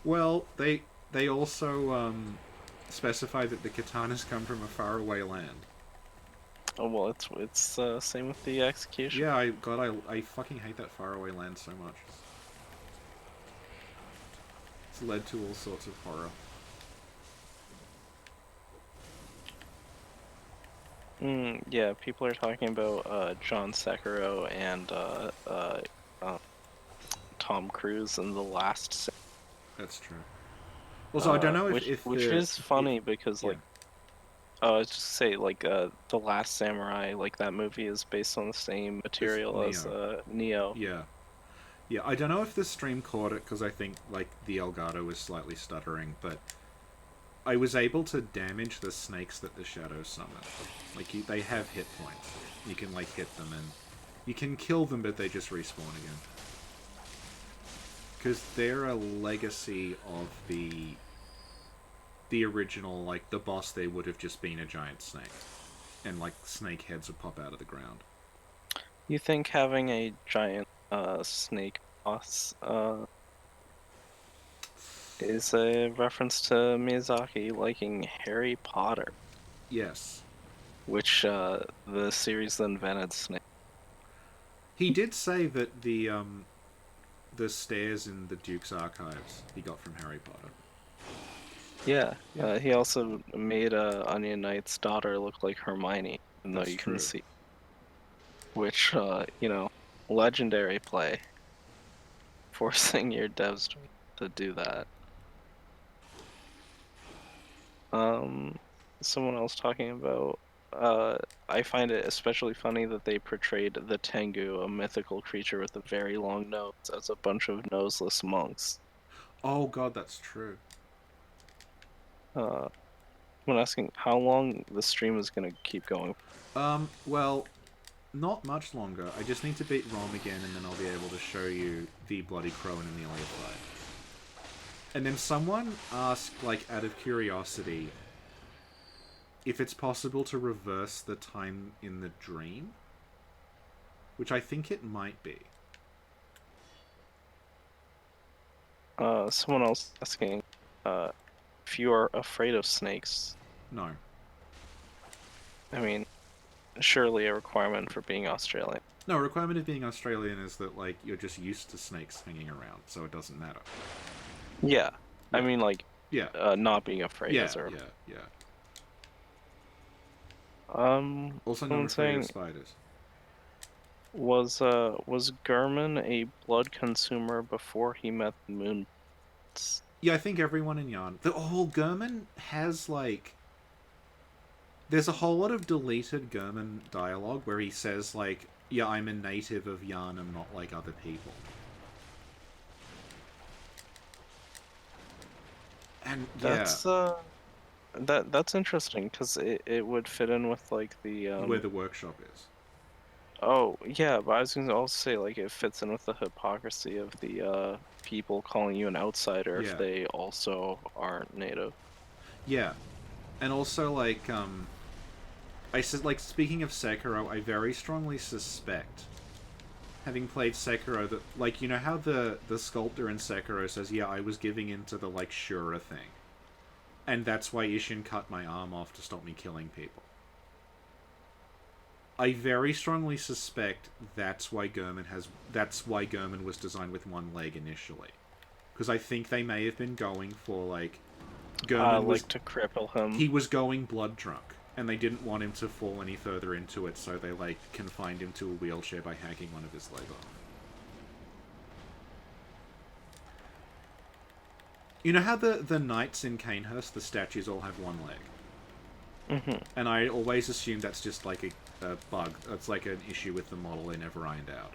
Well, they also specify that the katanas come from a faraway land. oh well, it's same with the execution. Yeah, I fucking hate that faraway land so much. It's led to all sorts of horror. Yeah, people are talking about John Sekiro and Tom Cruise in the last. That's true. Also, I don't know which is funny because yeah. like, I was just say like the Last Samurai, like that movie is based on the same material as Neo. Yeah. Yeah, I don't know if this stream caught it because I think like the Elgato was slightly stuttering, but I was able to damage the snakes that the shadows summon. Like they have hit points. You can like hit them and you can kill them, but they just respawn again. Because they're a legacy of the original, like the boss. There would have just been a giant snake, and like snake heads would pop out of the ground. You think having a giant snake boss is a reference to Miyazaki liking Harry Potter? Yes. Which the series invented snake. He did say that the stairs in the Duke's archives he got from Harry Potter. Yeah. He also made Onion Knight's daughter look like Hermione, even though you can see. Which, legendary play. Forcing your devs to do that. Someone else talking about. I find it especially funny that they portrayed the Tengu, a mythical creature with a very long nose, as a bunch of noseless monks. Oh god, that's true. I'm asking how long the stream is gonna keep going. Well, not much longer. I just need to beat Rom again, and then I'll be able to show you the Bloody Crow and Amelia fight. And then someone asked, like, out of curiosity, if it's possible to reverse the time in the dream, which I think it might be. Someone else asking, if you are afraid of snakes. No. I mean, surely a requirement for being Australian. No, a requirement of being Australian is that, like, you're just used to snakes hanging around, so it doesn't matter. Yeah. I mean, like, not being afraid. Yeah. Also not afraid of spiders. Was Gurman a blood consumer before he met the moon? Yeah, I think everyone in Yharnam... The whole Gurman has, like... There's a whole lot of deleted Gurman dialogue where he says, like, yeah, I'm a native of Yharnam, not like other people. And, that's, that's interesting, because it would fit in with, like, the, where the workshop is. Oh, yeah, but I was going to also say, like, it fits in with the hypocrisy of the, people calling you an outsider if they also aren't native. Yeah. And also, like, I said, like, speaking of Sekiro, I very strongly suspect, having played Sekiro, that, like, you know how the sculptor in Sekiro says, yeah, I was giving into the, like, Shura thing. And that's why Ishin cut my arm off to stop me killing people. I very strongly suspect that's why Gurman was designed with one leg initially. Because I think they may have been going for, like... Gurman was... to cripple him. He was going blood drunk. And they didn't want him to fall any further into it, so they, like, confined him to a wheelchair by hacking one of his legs off. You know how the knights in Canehurst, the statues all have one leg? Mm-hmm. And I always assume that's just, like, a bug. It's like an issue with the model they never ironed out.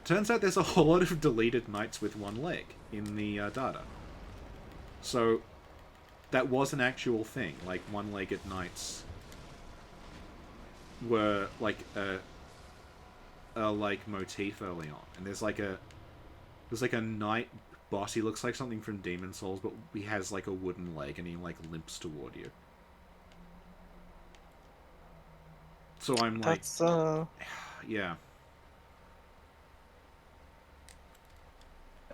Turns out there's a whole lot of deleted knights with one leg in the data. So, that was an actual thing. Like, one-legged knights were like a like motif early on, and there's like a knight boss. He looks like something from Demon Souls, but he has like a wooden leg, and he like limps toward you. So I'm like, that's yeah.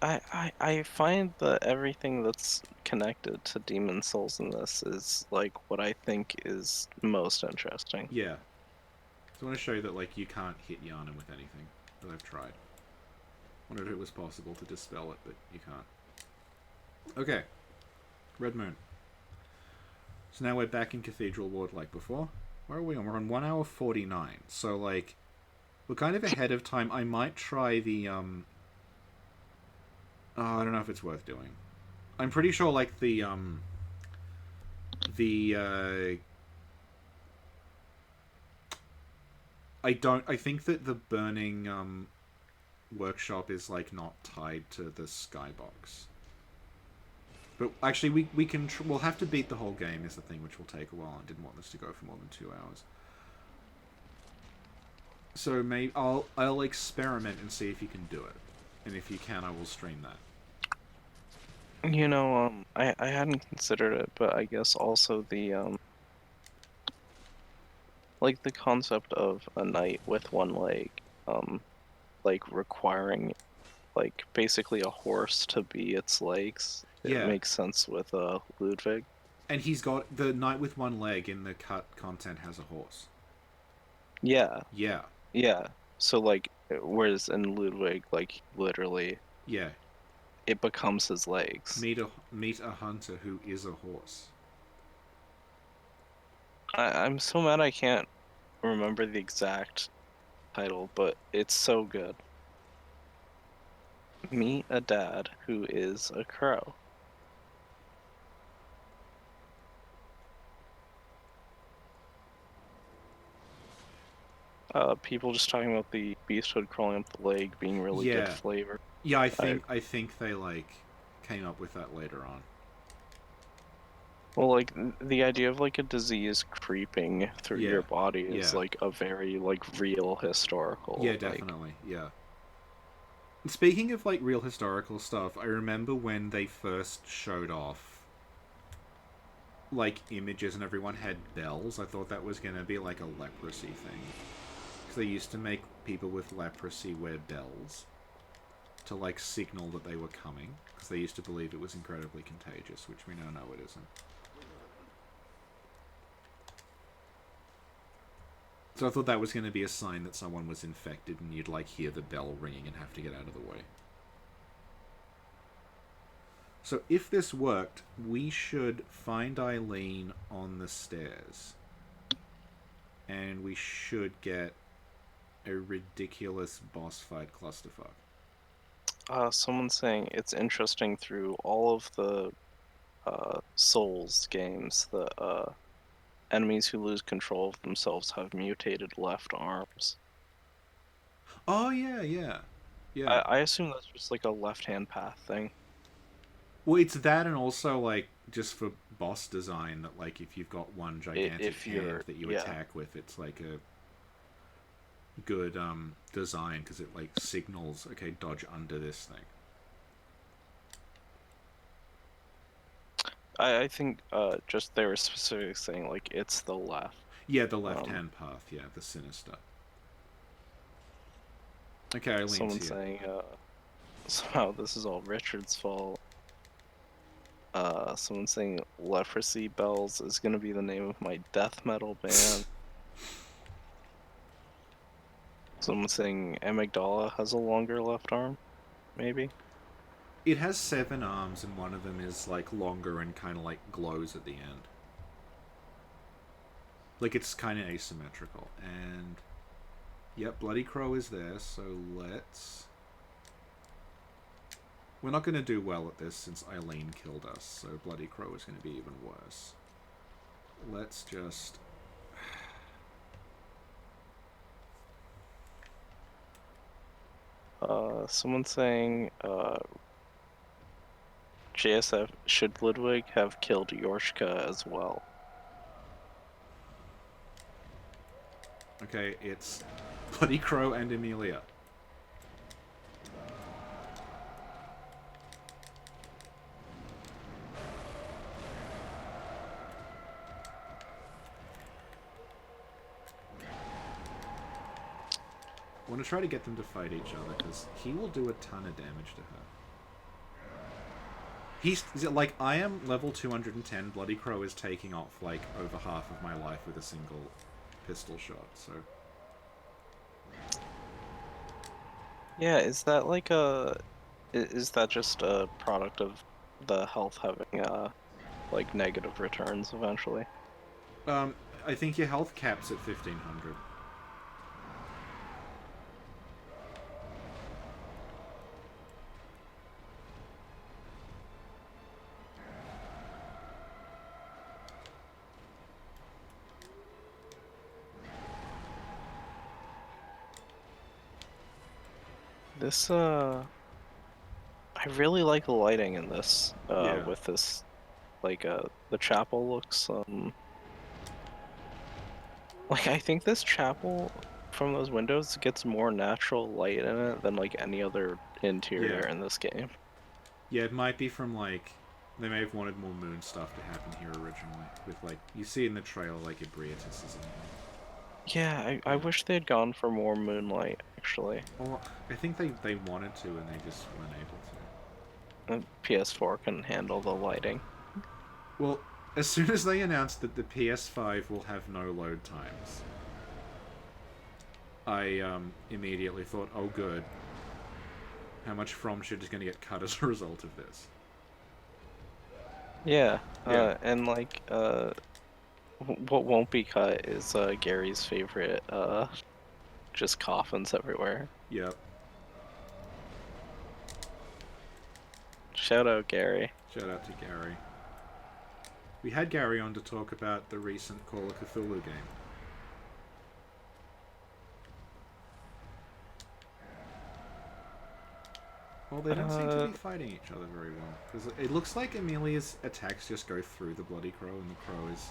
I find that everything that's connected to Demon Souls in this is like what I think is most interesting. Yeah. So I want to show you that, like, you can't hit Yharnam with anything, that I've tried. Wondered if it was possible to dispel it, but you can't. Okay. Red Moon. So now we're back in Cathedral Ward like before. Where are we on? We're on 1 hour 49. So, like, we're kind of ahead of time. I might try the, I don't know if it's worth doing. I'm pretty sure, like, the I think that the burning workshop is, like, not tied to the skybox. But actually, we'll have to beat the whole game is the thing, which will take a while. I didn't want this to go for more than 2 hours. So maybe I'll experiment and see if you can do it, and if you can, I will stream that. You know, I hadn't considered it, but I guess also the like the concept of a knight with one leg, like requiring, like basically a horse to be its legs. It Yeah. makes sense with Ludwig. And he's got the knight with one leg in the cut content has a horse. Yeah, Yeah. yeah. So like, whereas in Ludwig, like literally, Yeah. it becomes his legs. Meet a hunter who is a horse. I'm so mad I can't remember the exact title, but it's so good. Meet a dad who is a crow. People just talking about the beasthood crawling up the leg being really good flavor. Yeah, I think they like came up with that later on. Well, like the idea of like a disease creeping through your body is like a very like real historical. Yeah, definitely. Yeah. Speaking of like real historical stuff, I remember when they first showed off like images and everyone had bells. I thought that was gonna be like a leprosy thing. Because they used to make people with leprosy wear bells to like signal that they were coming. Because they used to believe it was incredibly contagious, which we now know it isn't. So I thought that was going to be a sign that someone was infected and you'd like hear the bell ringing and have to get out of the way. So if this worked, we should find Eileen on the stairs. And we should get a ridiculous boss fight clusterfuck. Someone's saying it's interesting through all of the Souls games, the enemies who lose control of themselves have mutated left arms. Oh, yeah, yeah. Yeah. I assume that's just like a left-hand path thing. Well, it's that, and also, like, just for boss design, that, like, if you've got one gigantic hand that you attack with, it's, like, a good, design, because it, like, signals, okay, dodge under this thing. I think, just they were specifically saying, like, it's the left. Yeah, the left-hand path, yeah, the sinister. Okay, Eileen's Someone's here. saying, somehow this is all Richard's fault. Someone's saying Leprosy Bells is gonna be the name of my death metal band. Someone's saying Amygdala has a longer left arm, maybe? It has 7 arms, and one of them is, like, longer and kind of, like, glows at the end. Like, it's kind of asymmetrical. And, yep, Bloody Crow is there, so let's... We're not going to do well at this since Eileen killed us, so Bloody Crow is going to be even worse. Let's just... Someone's saying, JSF, should Ludwig have killed Yorshka as well? Okay, it's Bloody Crow and Amelia. I want to try to get them to fight each other, because he will do a ton of damage to her. Is it like, I am level 210, Bloody Crow is taking off, like, over half of my life with a single pistol shot, so... Yeah, is that like a... Is that just a product of the health having, like, negative returns eventually? I think your health cap's at 1500. This I really like the lighting in this. Yeah. With this, like the chapel looks like I think this chapel from those windows gets more natural light in it than like any other Yeah. interior in this game. Yeah, it might be from, like, they may have wanted more moon stuff to happen here originally. With, like, you see in the trailer, like, Ebrietas is in here. Yeah, I Yeah. wish they'd gone for more moonlight, actually. Well, I think they wanted to and they just weren't able The PS4 can handle the lighting. to. Well, as soon as they announced that the PS5 will have no load times, I immediately thought, oh good, how much From shit is going to get cut as a result of this. Yeah, Yeah. and like, what won't be cut is Gary's favorite, just coffins everywhere. Yep. Shout out Gary. Shout out to Gary. We had Gary on to talk about the recent Call of Cthulhu game. Well, they don't seem to be fighting each other very well. Because it looks like Amelia's attacks just go through the Bloody Crow, and the Crow is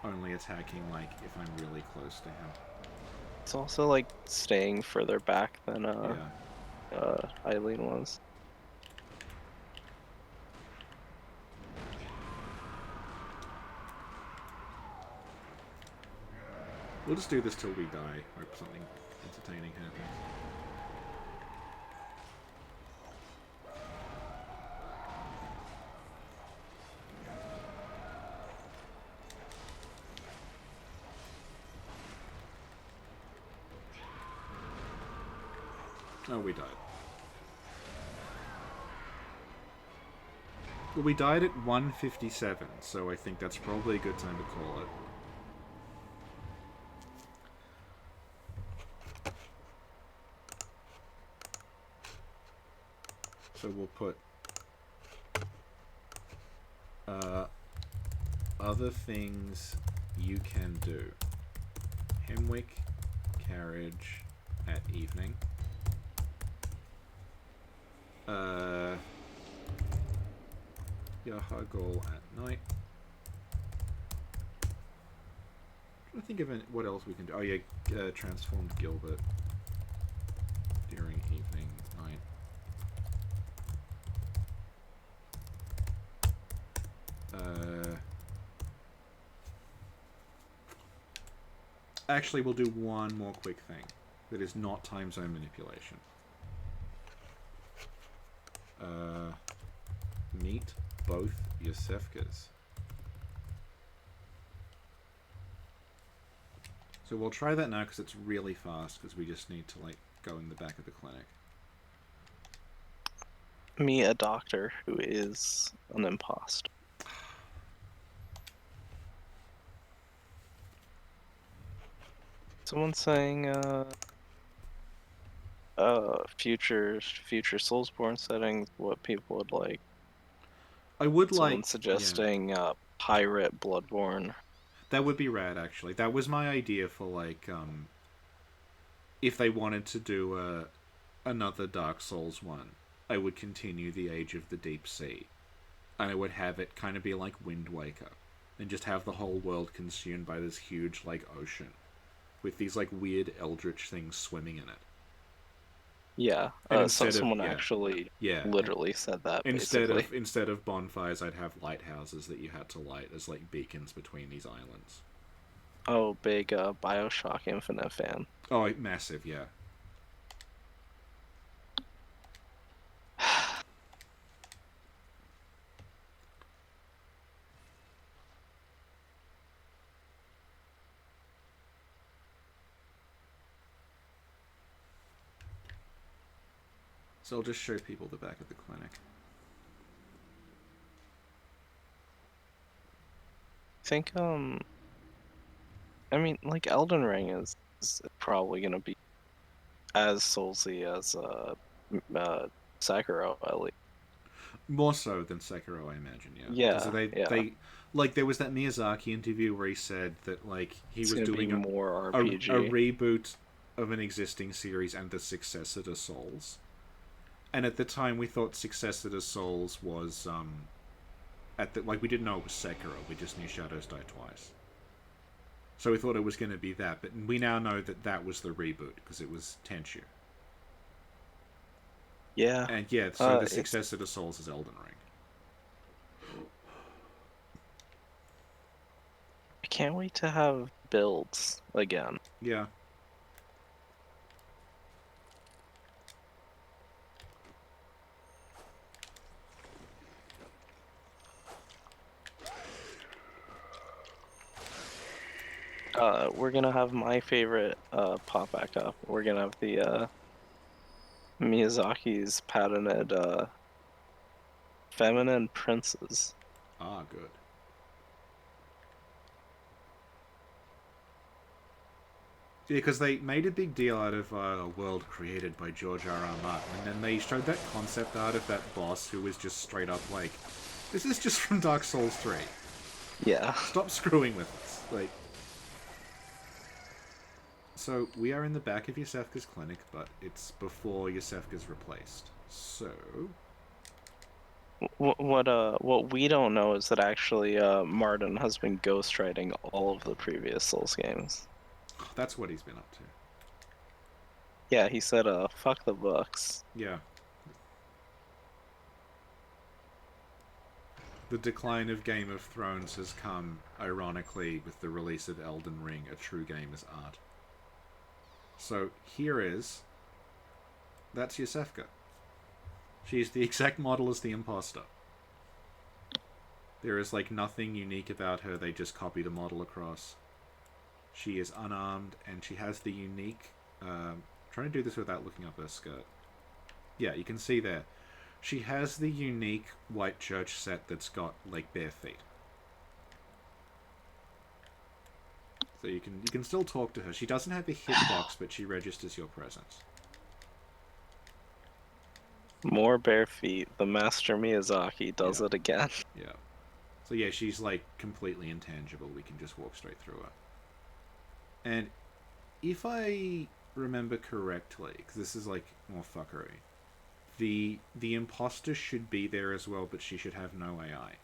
only attacking, like, if I'm really close to him. It's also like staying further back than Yeah. Eileen was. We'll just do this till we die. Hope something entertaining happens. Oh, we died. Well, we died at 1:57, so I think that's probably a good time to call it. So we'll put other things you can do. Hemwick carriage at evening. Yahagol at night. I'm trying to think of what else we can do. Oh yeah, transformed Gilbert during evening, night. Actually, we'll do one more quick thing that is not time zone manipulation. Meet both Yosefkas. So we'll try that now because it's really fast because we just need to like go in the back of the clinic. Me, a doctor who is an imposter. Someone's saying future Soulsborne settings, what people would like. I would Someone like suggesting pirate Bloodborne. That would be rad actually. That was my idea for like if they wanted to do another Dark Souls one, I would continue the Age of the Deep Sea. And I would have it kind of be like Wind Waker and just have the whole world consumed by this huge like ocean with these like weird eldritch things swimming in it. Yeah, someone actually literally said that. Instead of bonfires, I'd have lighthouses that you had to light as like beacons between these islands. Oh, big BioShock Infinite fan. Oh, massive, yeah. So I'll just show people the back of the clinic. I think, I mean, like, Elden Ring is probably gonna be as Soulsy as, Sekiro, at least. More so than Sekiro, I imagine, yeah. Yeah, they like, there was that Miyazaki interview where he said that, like, he it's was doing more a RPG. reboot of an existing series and the successor to Souls. And at the time, we thought successor to Souls was we didn't know it was Sekiro. We just knew Shadows Die Twice. So we thought it was going to be that, but we now know that that was the reboot because it was Tenchu. Yeah. And yeah, so the successor to Souls is Elden Ring. I can't wait to have builds again. Yeah. We're gonna have my favorite pop back up. We're gonna have the Miyazaki's patented feminine princes. Ah, good. Yeah, because they made a big deal out of a world created by George R.R. Martin, and then they showed that concept art of that boss who was just straight up like, this is just from Dark Souls 3. Yeah. Stop screwing with us. Like, so we are in the back of Yosefka's clinic, but it's before Yosefka's replaced. So what we don't know is that actually Martin has been ghostwriting all of the previous Souls games. that's what he's been up to. Yeah, he said fuck the books. Yeah. The decline of Game of Thrones has come, ironically, with the release of Elden Ring, a true game as art. So, here is... That's Yosefka. She's the exact model as the imposter. There is, like, nothing unique about her, they just copied a model across. She is unarmed, and she has the unique... trying to do this without looking up her skirt. Yeah, you can see there. She has the unique white church set that's got, like, bare feet. So you can still talk to her. She doesn't have a hitbox, but she registers your presence. More bare feet. The master Miyazaki does it again. Yeah. So yeah, she's, like, completely intangible. We can just walk straight through her. And if I remember correctly, because this is, like, more fuckery, the imposter should be there as well, but she should have no AI.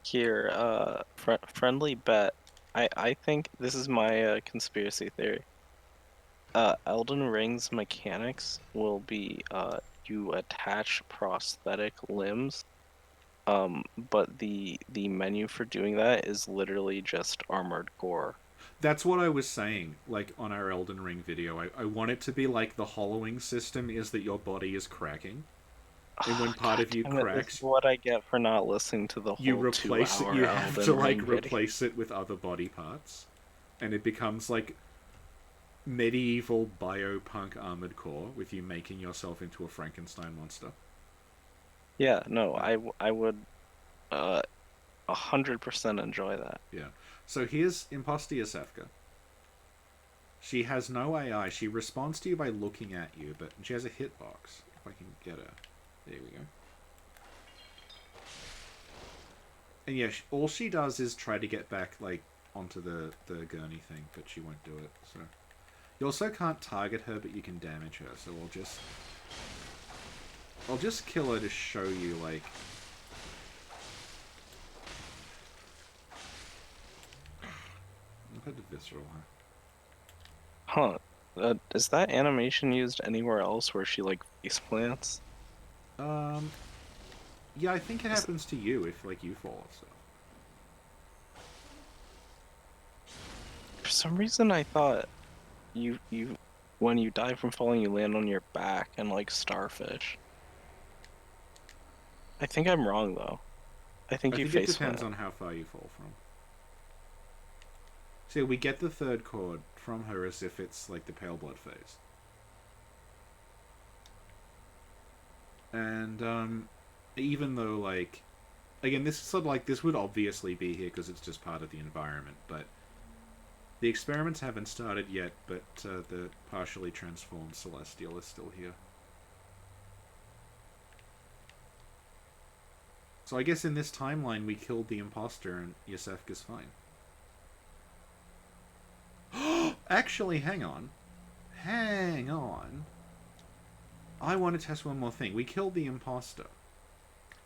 Here, friendly bet. I think this is my conspiracy theory. Elden Ring's mechanics will be you attach prosthetic limbs, but the menu for doing that is literally just armored core. That's what I was saying, like, on our Elden Ring video. I want it to be like the hollowing system is that your body is cracking. And when part of you cracks... This is what I get for not listening to the whole you replace it, you have to, like, video. replace it with other body parts. And it becomes, like, medieval biopunk armored core, with you making yourself into a Frankenstein monster. Yeah, no, I would 100% enjoy that. Yeah. So here's Imposter Yosefka. She has no AI. She responds to you by looking at you, but she has a hitbox. If I can get her. There we go. And yeah, all she does is try to get back, like, onto the gurney thing, but she won't do it, so... You also can't target her, but you can damage her, so I'll just kill her to show you, like... Look at the visceral Huh. Is that animation used anywhere else where she, like, face plants? Yeah, I think it happens to you if, like, you fall, so... For some reason I thought you when you die from falling you land on your back and like starfish. I think I'm wrong though. I think you face it depends on how far you fall from. See, we get the third chord from her as if it's like the Paleblood phase. And even though, like, again, this is sort of like, this would obviously be here because it's just part of the environment, but the experiments haven't started yet, but the partially transformed Celestial is still here. So I guess in this timeline we killed the imposter and Yosefka's fine. Actually, hang on. Hang on. I want to test one more thing. We killed the imposter.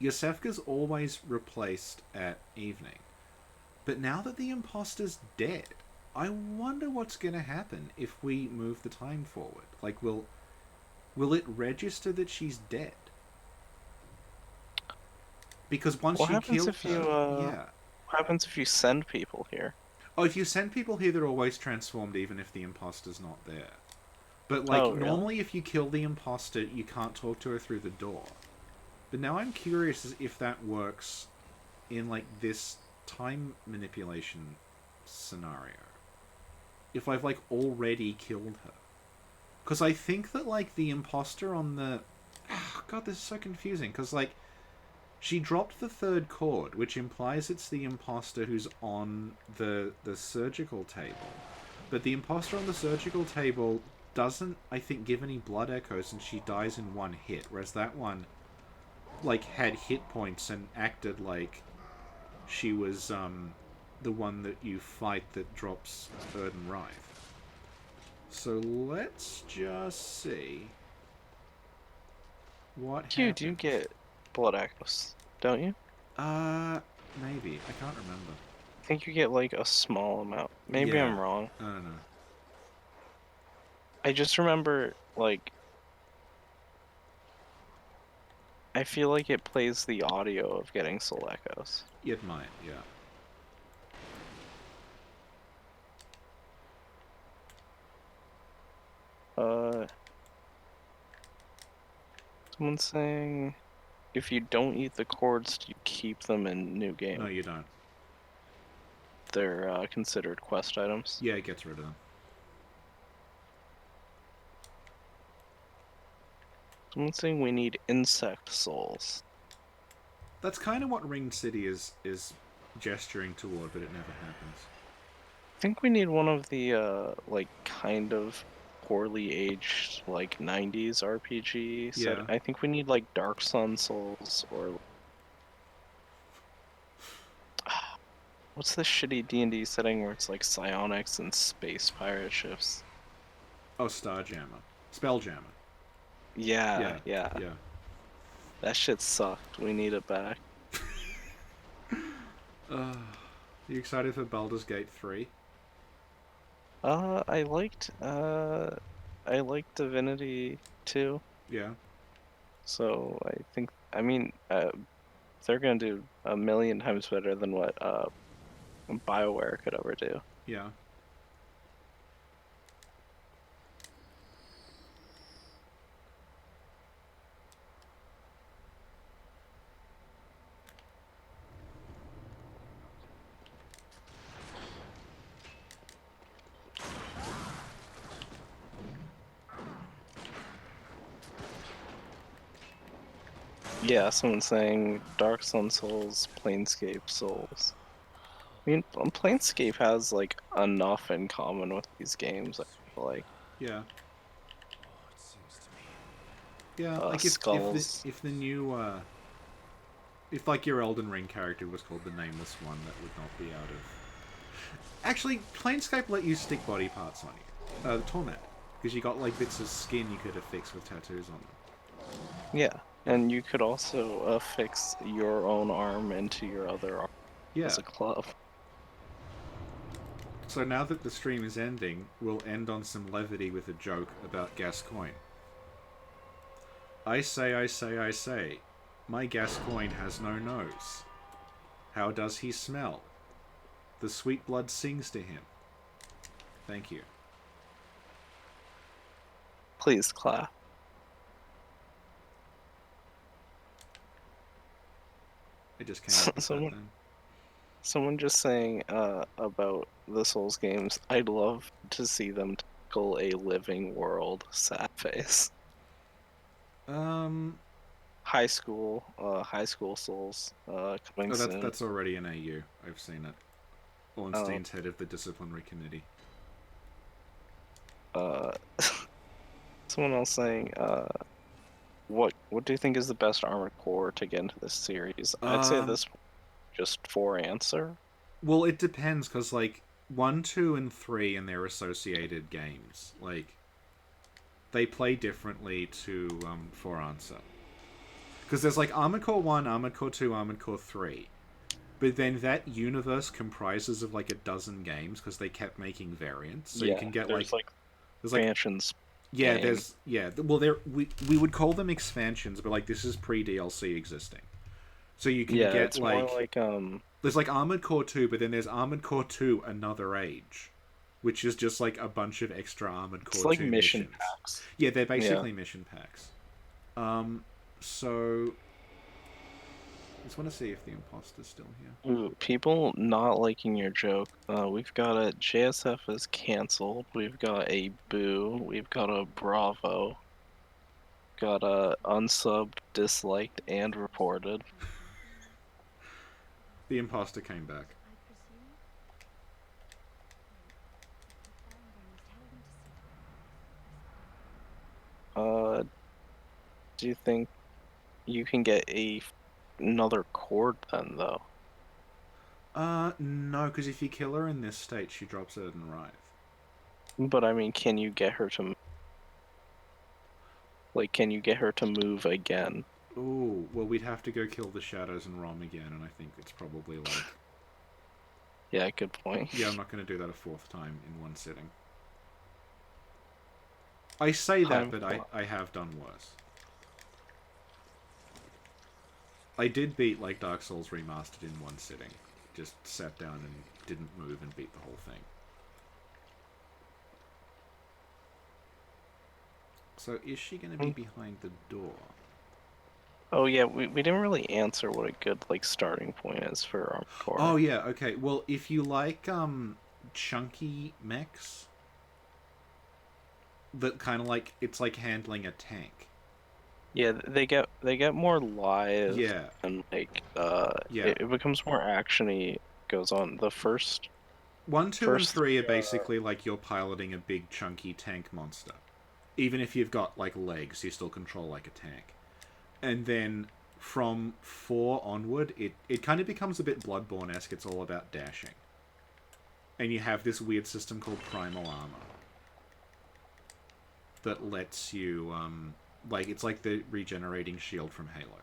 Yosefka's always replaced at evening. But now that the imposter's dead, I wonder what's going to happen if we move the time forward. Like, will it register that she's dead? Because once What you happens kill if you her, yeah. what happens if you send people here? Oh, if you send people here, they're always transformed, even if the imposter's not there. But like, Oh, really? normally, if you kill the imposter, you can't talk to her through the door. But now I'm curious as if that works in like this time manipulation scenario. If I've like already killed her. Because I think that like the imposter on the... God, this is so confusing. Because like, she dropped the third chord, which implies it's the imposter who's on the surgical table. But the imposter on the surgical table doesn't, I think, give any blood echoes, and she dies in one hit. Whereas that one, like, had hit points and acted like she was the one that you fight that drops Burden Writhe. So let's just see what happens. You do get blood echoes, don't you? Maybe. I can't remember. I think you get like a small amount. Maybe Yeah. I'm wrong. I don't know. I just remember, like, I feel like it plays the audio of getting soul echoes. It might, yeah. Someone's saying, if you don't eat the cords, you keep them in new game. No, you don't. They're considered quest items. Yeah, it gets rid of them. Someone's saying we need insect souls. That's kind of what Ringed City is gesturing toward, but it never happens. I think we need one of the, like, kind of poorly aged, like, 90s RPG set. Yeah. I think we need, like, Dark Sun souls, or... What's the shitty D&D setting where it's, like, psionics and space pirate ships? Oh, Starjammer. Spelljammer. Yeah. Yeah. That shit sucked. We need it back. You excited for Baldur's Gate 3? I liked Divinity 2. Yeah. So I mean, they're gonna do a million times better than what BioWare could ever do. Yeah. Yeah, someone's saying Dark Sun Souls, Planescape Souls. I mean, Planescape has like enough in common with these games. I feel like. Yeah. Yeah, like Skulls. if the new if like your Elden Ring character was called the Nameless One, that would not be out of... Actually, Planescape let you stick body parts on you. Torment. Because you got like bits of skin you could affix with tattoos on them. Yeah, and you could also affix your own arm into your other arm as a club. So now that the stream is ending, we'll end on some levity with a joke about Gascoigne. I say, my Gascoigne has no nose. How does he smell? The sweet blood sings to him. Thank you. Please clap. I just came up with that then. Someone just saying about the Souls games, I'd love to see them tackle a living world sad face. High school Souls coming soon. That's already an AU. I've seen it. Ornstein's head of the disciplinary committee. Someone else saying, what do you think is the best Armored Core to get into this series? I'd say this just for answer. Well, it depends, because like 1, 2, and 3 and their associated games, like, they play differently to For Answer. Because there's like Armored Core 1, Armored Core 2, Armored Core 3. But then that universe comprises of like a dozen games because they kept making variants. So you can get there's like there's like expansions. yeah, game. there's yeah. Well, there we would call them expansions, but like this is pre DLC existing. So you can get it's like more like there's like Armored Core 2, but then there's Armored Core 2 Another Age, which is just like a bunch of extra Armored it's Core like 2 mission missions. packs. Yeah, they're Yeah. basically mission packs. So just want to see if the imposter's still here. Ooh, people not liking your joke. We've got a JSF is cancelled. We've got a boo. We've got a bravo. Got a unsubbed, disliked, and reported. The imposter came back. Do you think you can get another cord then, though? No, because if you kill her in this state, she drops it in Wraith. But I mean, can you get her to... Like, can you get her to move again? Ooh, well, we'd have to go kill the Shadows and Rom again, and I think it's probably like... Yeah, good point. Yeah, I'm not going to do that a 4th time in one sitting. I say that, but I have done worse. I did beat, like, Dark Souls Remastered in one sitting. Just sat down and didn't move and beat the whole thing. So, is she going to be behind the door? Oh yeah, we didn't really answer what a good, like, starting point is for Armored Core. Oh yeah, okay. Well, if you like, chunky mechs... that kind of like... it's like handling a tank. Yeah, they get more live. Yeah. And like Yeah. it becomes more actiony. Goes on the first 1, 2, and 3 are basically like you're piloting a big chunky tank monster. Even if you've got like legs, you still control like a tank. And then from 4 onward, it kind of becomes a bit Bloodborne-esque. It's all about dashing. And you have this weird system called Primal Armor that lets you like, it's like the regenerating shield from Halo.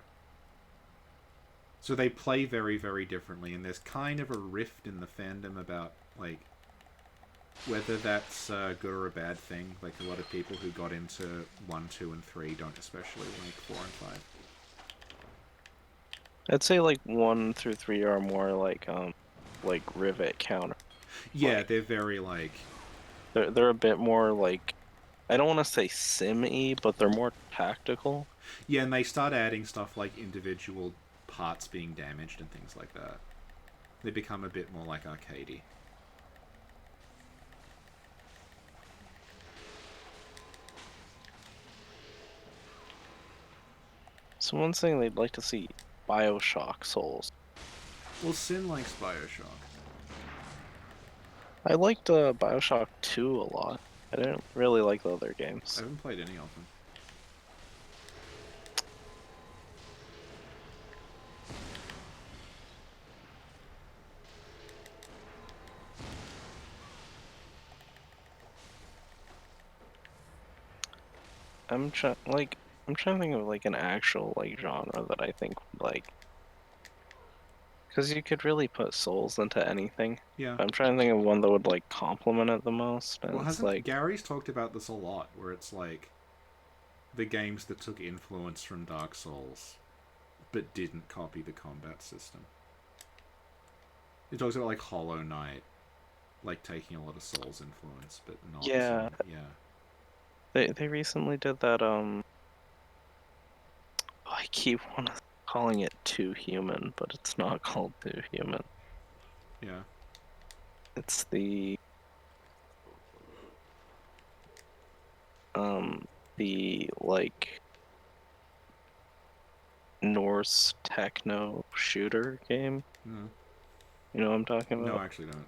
So they play very, very differently, and there's kind of a rift in the fandom about, like, whether that's a good or a bad thing. Like, a lot of people who got into 1, 2, and 3 don't especially like 4 and 5. I'd say like 1 through 3 are more like rivet counter. Yeah, they're very, like... They're a bit more like... I don't want to say sim-y, but they're more tactical. Yeah, and they start adding stuff like individual parts being damaged and things like that. They become a bit more like arcadey. Someone's saying they'd like to see Bioshock Souls. Well, Sin likes Bioshock. I liked Bioshock 2 a lot. I didn't really like the other games. I haven't played any of them. I'm trying to think of like an actual like genre that I think like, because you could really put Souls into anything. Yeah. I'm trying to think of one that would like complement it the most. And Well, it's hasn't like Gary's talked about this a lot, where it's like the games that took influence from Dark Souls, but didn't copy the combat system. He talks about like Hollow Knight, like taking a lot of Souls influence, but not. Yeah. Yeah. They recently did that. I keep calling it Too Human, but it's not called Too Human. Yeah. It's the like Norse techno shooter game. Mm. You know what I'm talking about? No, I actually don't.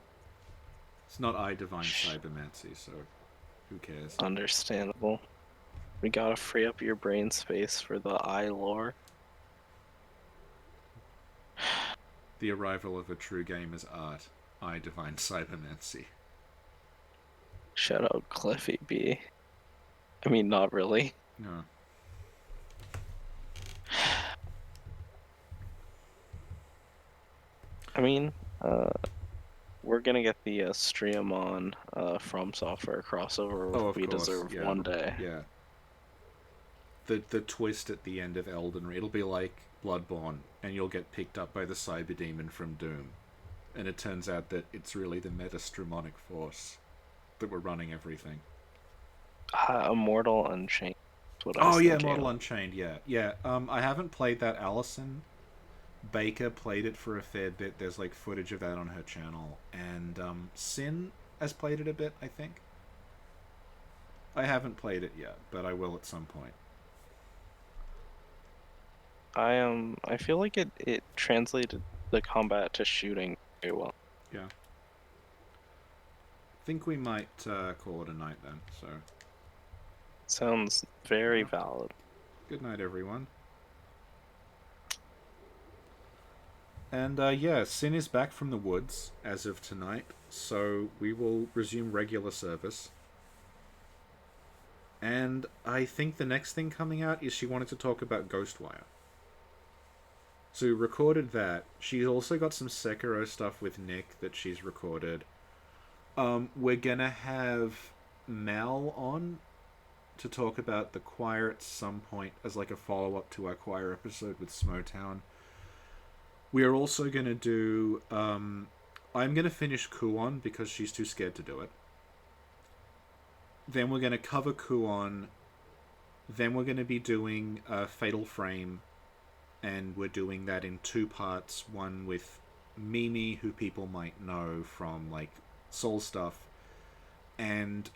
It's not I Divine Cybermancy, so who cares? Understandable. We gotta free up your brain space for the eye lore. The arrival of a true game is art. I divine cybermancy. Shout out Cliffy B. I mean, not really. No. I mean, we're gonna get the stream on From Software crossover with Oh, of We course, Deserve yeah. one day. Yeah. The twist at the end of Elden Ring, it'll be like Bloodborne, and you'll get picked up by the cyber demon from Doom. And it turns out that it's really the Metastromonic force that were running everything. Immortal Unchained. That's what I Oh was yeah, thinking Mortal of. Unchained, yeah. Yeah, I haven't played that. Allison Baker played it for a fair bit. There's like footage of that on her channel. And Sin has played it a bit, I think. I haven't played it yet, but I will at some point. I feel like it translated the combat to shooting very well. Yeah. Think we might call it a night then. So, Sounds very yeah. valid. Good night, everyone. And yeah, Sin is back from the woods as of tonight, so we will resume regular service. And I think the next thing coming out is she wanted to talk about Ghostwire. So we recorded that. She's also got some Sekiro stuff with Nick that she's recorded. We're gonna have Mal on to talk about the choir at some point as like a follow-up to our choir episode with Smotown. We are also gonna do I'm gonna finish Kuon because she's too scared to do it. Then we're gonna cover Kuon. Then we're gonna be doing Fatal Frame, and we're doing that in two parts. One with Mimi, who people might know from like Soul stuff, and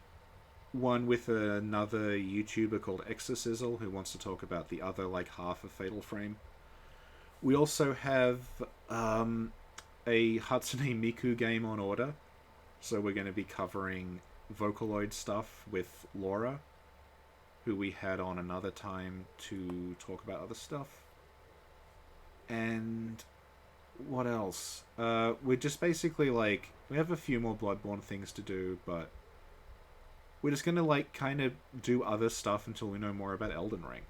one with another YouTuber called Exorcizzle who wants to talk about the other like half of Fatal Frame. We also have a Hatsune Miku game on order, so we're going to be covering Vocaloid stuff with Laura, who we had on another time to talk about other stuff. And what else? We're just basically like, we have a few more Bloodborne things to do, but we're just gonna like kind of do other stuff until we know more about Elden Ring.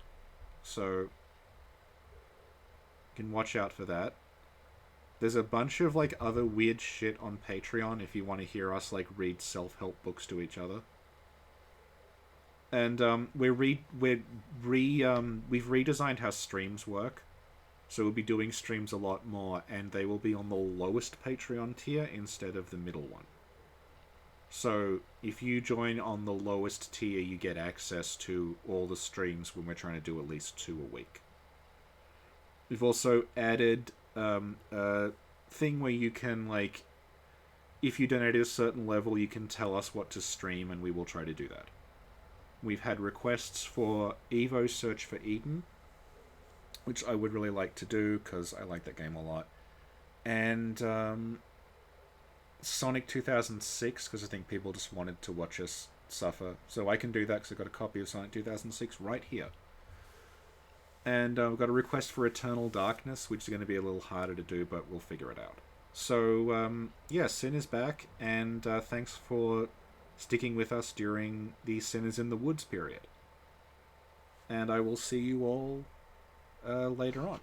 So you can watch out for that. There's a bunch of like other weird shit on Patreon if you want to hear us like read self-help books to each other. And we've redesigned how streams work. So we'll be doing streams a lot more, and they will be on the lowest Patreon tier instead of the middle one. So if you join on the lowest tier, you get access to all the streams when we're trying to do at least 2 a week. We've also added a thing where you can, like, if you donate at a certain level, you can tell us what to stream, and we will try to do that. We've had requests for Evo Search for Eden, which I would really like to do because I like that game a lot. And Sonic 2006, because I think people just wanted to watch us suffer. So I can do that because I've got a copy of Sonic 2006 right here. And we've got a request for Eternal Darkness, which is going to be a little harder to do, but we'll figure it out. So, yeah, Sin is back, and thanks for sticking with us during the Sinners in the Woods period. And I will see you all later on.